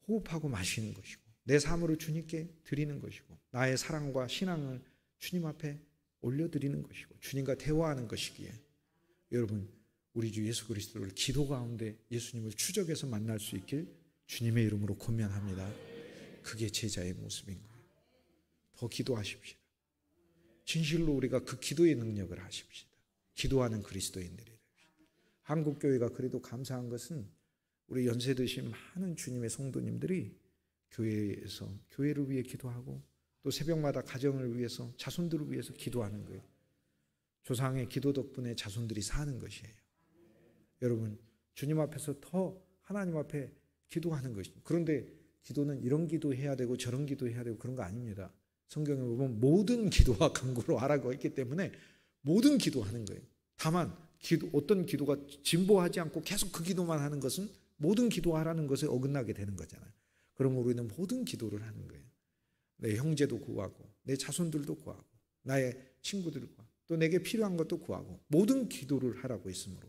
S1: 호흡하고 마시는 것이고, 내 삶으로 주님께 드리는 것이고, 나의 사랑과 신앙을 주님 앞에 올려드리는 것이고, 주님과 대화하는 것이기에, 여러분, 우리 주 예수 그리스도를 기도 가운데 예수님을 추적해서 만날 수 있길 주님의 이름으로 권면합니다. 그게 제자의 모습인 거예요. 더 기도하십시다. 진실로 우리가 그 기도의 능력을 하십시다. 기도하는 그리스도인들이 됩시다. 한국교회가 그래도 감사한 것은 우리 연세 드신 많은 주님의 성도님들이 교회에서 교회를 위해 기도하고, 또 새벽마다 가정을 위해서, 자손들을 위해서 기도하는 거예요. 조상의 기도 덕분에 자손들이 사는 것이에요. 여러분, 주님 앞에서 더 하나님 앞에 기도하는 것입니다. 그런데 기도는 이런 기도해야 되고 저런 기도해야 되고 그런 거 아닙니다. 성경에 보면 모든 기도와 간구로 하라고 했기 때문에 모든 기도하는 거예요. 다만 어떤 기도가 진보하지 않고 계속 그 기도만 하는 것은 모든 기도하라는 것에 어긋나게 되는 거잖아요. 그럼 우리는 모든 기도를 하는 거예요. 내 형제도 구하고, 내 자손들도 구하고, 나의 친구들도 구하고, 또 내게 필요한 것도 구하고, 모든 기도를 하라고 했으므로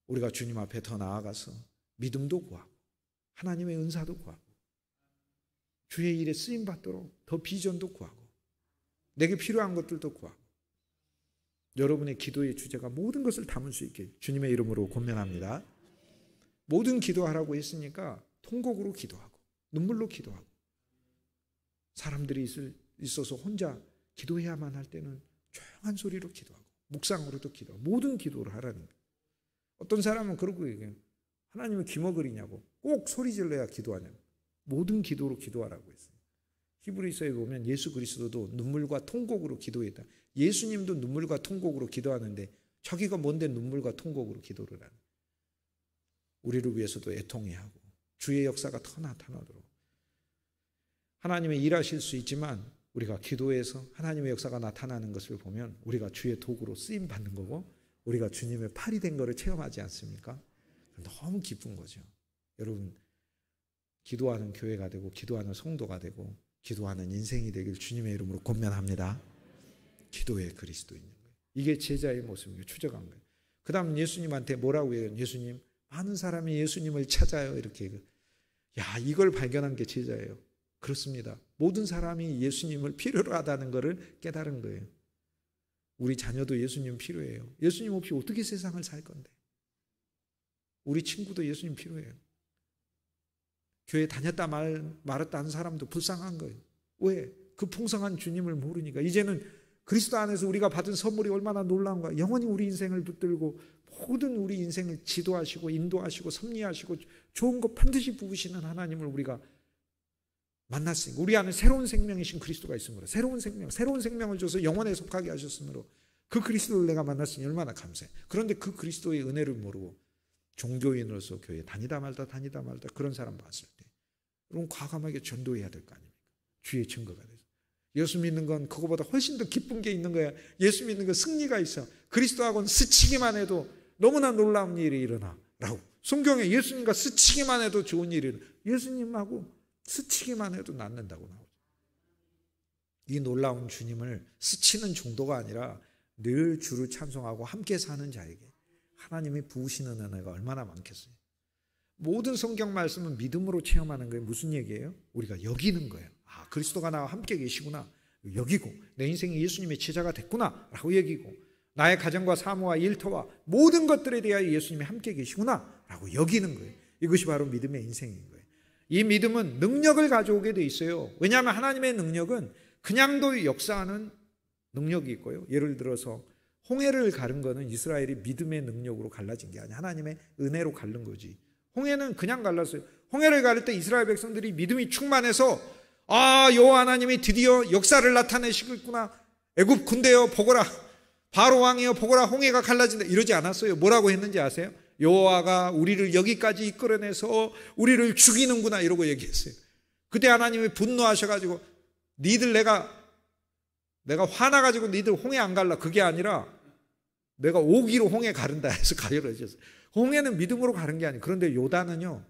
S1: 우리가 주님 앞에 더 나아가서 믿음도 구하고, 하나님의 은사도 구하고, 주의 일에 쓰임 받도록 더 비전도 구하고, 내게 필요한 것들도 구하고, 여러분의 기도의 주제가 모든 것을 담을 수 있게 주님의 이름으로 권면합니다. 모든 기도하라고 했으니까 통곡으로 기도하고, 눈물로 기도하고, 사람들이 있어서 혼자 기도해야만 할 때는 조용한 소리로 기도하고, 묵상으로도 기도하고, 모든 기도를 하라는 거예요. 어떤 사람은 그러고 얘기해요. 하나님은 기먹으리냐고, 꼭 소리 질러야 기도하냐고. 모든 기도로 기도하라고 했어요. 히브리서에 보면 예수 그리스도도 눈물과 통곡으로 기도했다. 예수님도 눈물과 통곡으로 기도하는데 자기가 뭔데 눈물과 통곡으로 기도를 하는. 우리를 위해서도 애통해야 하고 주의 역사가 더 나타나도록 하나님의 일하실 수 있지만, 우리가 기도해서 하나님의 역사가 나타나는 것을 보면 우리가 주의 도구로 쓰임 받는 거고, 우리가 주님의 팔이 된 거를 체험하지 않습니까? 너무 기쁜 거죠. 여러분, 기도하는 교회가 되고, 기도하는 성도가 되고, 기도하는 인생이 되길 주님의 이름으로 권면합니다. 기도의 그리스도인 거예요. 이게 제자의 모습이에요. 추적한 거예요. 그 다음 예수님한테 뭐라고 해요? 예수님, 많은 사람이 예수님을 찾아요. 이렇게. 야, 이걸 발견한 게 제자예요. 그렇습니다. 모든 사람이 예수님을 필요로 하다는 것을 깨달은 거예요. 우리 자녀도 예수님 필요해요. 예수님 없이 어떻게 세상을 살 건데. 우리 친구도 예수님 필요해요. 교회 다녔다 말았다 하는 사람도 불쌍한 거예요. 왜? 그 풍성한 주님을 모르니까. 이제는 그리스도 안에서 우리가 받은 선물이 얼마나 놀라운가. 영원히 우리 인생을 붙들고 모든 우리 인생을 지도하시고 인도하시고 섭리하시고 좋은 것 반드시 부으시는 하나님을 우리가 만났으니까, 우리 안에 새로운 생명이신 그리스도가 있으므로, 새로운 생명을 줘서 영원에 속하게 하셨으므로 그 그리스도를 내가 만났으니 얼마나 감사해. 그런데 그 그리스도의 은혜를 모르고 종교인으로서 교회 다니다 말다 그런 사람 봤을 때 여러분 과감하게 전도해야 될 거 아닙니까? 주의 증거가 돼서. 예수 믿는 건 그거보다 훨씬 더 기쁜 게 있는 거야. 예수 믿는 건 승리가 있어. 그리스도하고는 스치기만 해도 너무나 놀라운 일이 일어나 라고. 성경에 예수님과 스치기만 해도 좋은 일이 일어나. 예수님하고 스치기만 해도 낫는다고 나오죠. 이 놀라운 주님을 스치는 정도가 아니라 늘 주를 찬송하고 함께 사는 자에게 하나님이 부으시는 은혜가 얼마나 많겠어요. 모든 성경 말씀은 믿음으로 체험하는 거예요. 무슨 얘기예요? 우리가 여기는 거예요. 아, 그리스도가 나와 함께 계시구나. 여기고, 내 인생이 예수님의 제자가 됐구나 라고 여기고, 나의 가정과 사무와 일터와 모든 것들에 대하여 예수님이 함께 계시구나 라고 여기는 거예요. 이것이 바로 믿음의 인생인 거예요. 이 믿음은 능력을 가져오게 돼 있어요. 왜냐하면 하나님의 능력은 그냥도 역사하는 능력이 있고요. 예를 들어서 홍해를 가른 거는 이스라엘이 믿음의 능력으로 갈라진 게 아니야. 하나님의 은혜로 가른 거지. 홍해는 그냥 갈랐어요. 홍해를 가를 때 이스라엘 백성들이 믿음이 충만해서 여호와 하나님이 드디어 역사를 나타내시겠구나. 애굽 군대여 보거라. 바로 왕이여 보거라. 홍해가 갈라진다. 이러지 않았어요. 뭐라고 했는지 아세요? 여호와가 우리를 여기까지 이끌어내서 우리를 죽이는구나 이러고 얘기했어요. 그때 하나님이 분노하셔가지고 니들 내가 화나가지고 니들 홍해 안 갈라 그게 아니라 내가 오기로 홍해 가른다 해서 가려졌어요. 홍해는 믿음으로 가른 게 아니에요. 그런데 요단은요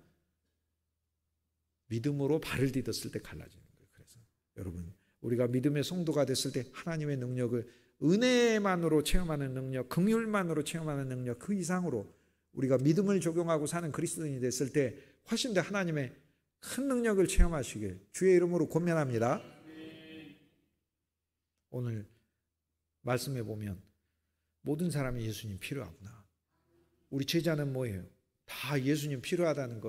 S1: 믿음으로 발을 디뎠을 때 갈라지는 거예요. 그래서 여러분 우리가 믿음의 성도가 됐을 때 하나님의 능력을 은혜만으로 체험하는 능력, 긍휼만으로 체험하는 능력 그 이상으로 우리가 믿음을 적용하고 사는 그리스도인이 됐을 때 훨씬 더 하나님의 큰 능력을 체험하시길 주의 이름으로 권면합니다. 오늘 말씀해 보면 모든 사람이 예수님 필요하구나. 우리 제자는 뭐예요? 다 예수님 필요하다는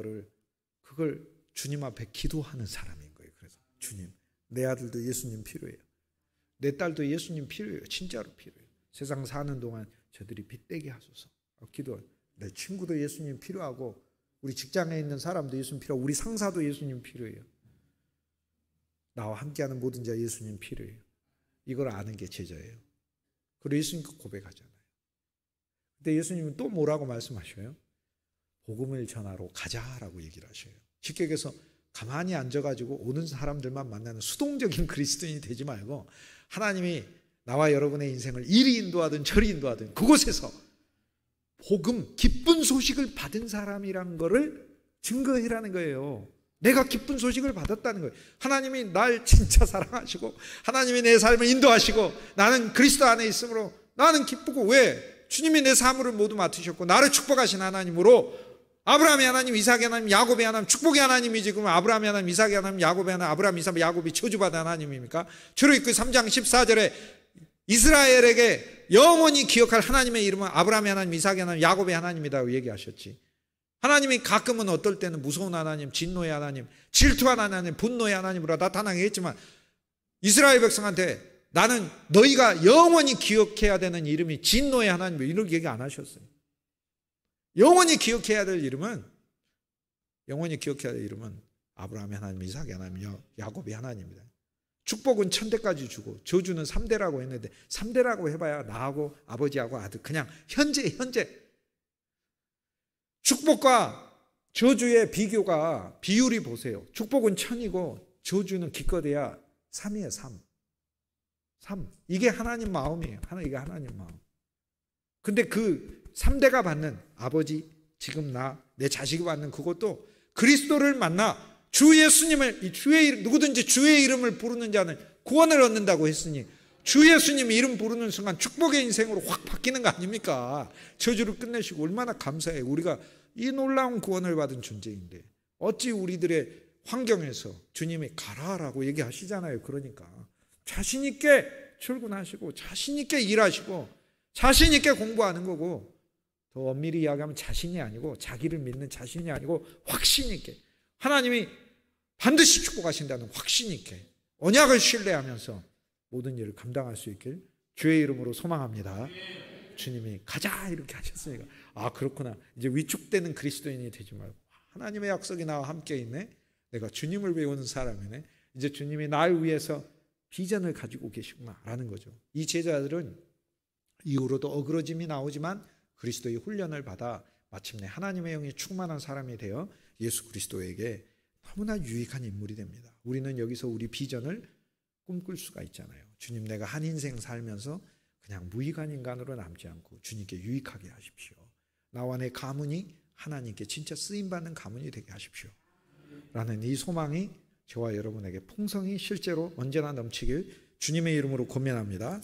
S1: 그걸 주님 앞에 기도하는 사람인 거예요. 그래서 주님, 내 아들도 예수님 필요해요. 내 딸도 예수님 필요해요. 진짜로 필요해요. 세상 사는 동안 저들이 빚되게 하소서. 기도해요. 내 친구도 예수님 필요하고 우리 직장에 있는 사람도 예수님 필요하고 우리 상사도 예수님 필요해요. 나와 함께하는 모든 자 예수님 필요해요. 이걸 아는 게 제자예요. 그리고 예수님께 고백하잖아요. 근데 예수님은 또 뭐라고 말씀하셔요? 복음을 전하러 가자라고 얘기를 하셔요. 쉽게 얘기해서 가만히 앉아가지고 오는 사람들만 만나는 수동적인 그리스도인이 되지 말고 하나님이 나와 여러분의 인생을 이리 인도하든 저리 인도하든 그곳에서 복음, 기쁜 소식을 받은 사람이란 거를 증거해라는 거예요. 내가 기쁜 소식을 받았다는 거예요. 하나님이 날 진짜 사랑하시고 하나님이 내 삶을 인도하시고 나는 그리스도 안에 있으므로 나는 기쁘고 왜? 주님이 내 사물을 모두 맡으셨고 나를 축복하신 하나님으로 아브라함의 하나님, 이삭의 하나님, 야곱의 하나님, 축복의 하나님이지 그럼 아브라함의 하나님, 이삭의 하나님, 야곱의 하나님, 아브라함, 이삭, 야곱이 저주받은 하나님입니까? 출애굽기 3장 14절에 이스라엘에게 영원히 기억할 하나님의 이름은 아브라함의 하나님, 이삭의 하나님, 야곱의 하나님이라고 얘기하셨지. 하나님이 가끔은 어떨 때는 무서운 하나님, 진노의 하나님, 질투한 하나님, 분노의 하나님으로 나타나게 했지만 이스라엘 백성한테 나는 너희가 영원히 기억해야 되는 이름이 진노의 하나님 이렇게 얘기 안 하셨어요. 영원히 기억해야 될 이름은 아브라함의 하나님, 이삭의 하나님, 야곱의 하나님입니다. 축복은 1000대까지 주고 저주는 3대라고 했는데 3대라고 해봐야 나하고 아버지하고 아들 그냥 현재 축복과 저주의 비율이 보세요. 축복은 1000이고 저주는 기껏해야 3이에요. 3. 이게 하나님 마음이에요. 이게 하나님 마음. 근데 그 3대가 받는 아버지, 지금 내 자식이 받는 그것도 그리스도를 만나 주 예수님을 누구든지 주의 이름을 부르는 자는 구원을 얻는다고 했으니 주 예수님 이름 부르는 순간 축복의 인생으로 확 바뀌는 거 아닙니까? 저주를 끝내시고 얼마나 감사해요. 우리가 이 놀라운 구원을 받은 존재인데 어찌 우리들의 환경에서 주님이 가라라고 얘기하시잖아요. 그러니까 자신 있게 출근하시고 자신 있게 일하시고 자신 있게 공부하는 거고 더 엄밀히 이야기하면 자신이 아니고 자기를 믿는 자신이 아니고 확신 있게 하나님이 반드시 축복하신다는 확신 있게 언약을 신뢰하면서 모든 일을 감당할 수 있길 주의 이름으로 소망합니다. 주님이 가자 이렇게 하셨으니까 그렇구나. 이제 위축되는 그리스도인이 되지 말고 하나님의 약속이 나와 함께 있네. 내가 주님을 배우는 사람이네. 이제 주님이 날 위해서 비전을 가지고 계시구나라는 거죠. 이 제자들은 이후로도 어그러짐이 나오지만 그리스도의 훈련을 받아 마침내 하나님의 영이 충만한 사람이 되어 예수 그리스도에게 너무나 유익한 인물이 됩니다. 우리는 여기서 우리 비전을 꿈꿀 수가 있잖아요. 주님, 내가 한 인생 살면서 그냥 무익한 인간으로 남지 않고 주님께 유익하게 하십시오. 나와 내 가문이 하나님께 진짜 쓰임받는 가문이 되게 하십시오. 라는 이 소망이 저와 여러분에게 풍성히 실제로 언제나 넘치길 주님의 이름으로 권면합니다.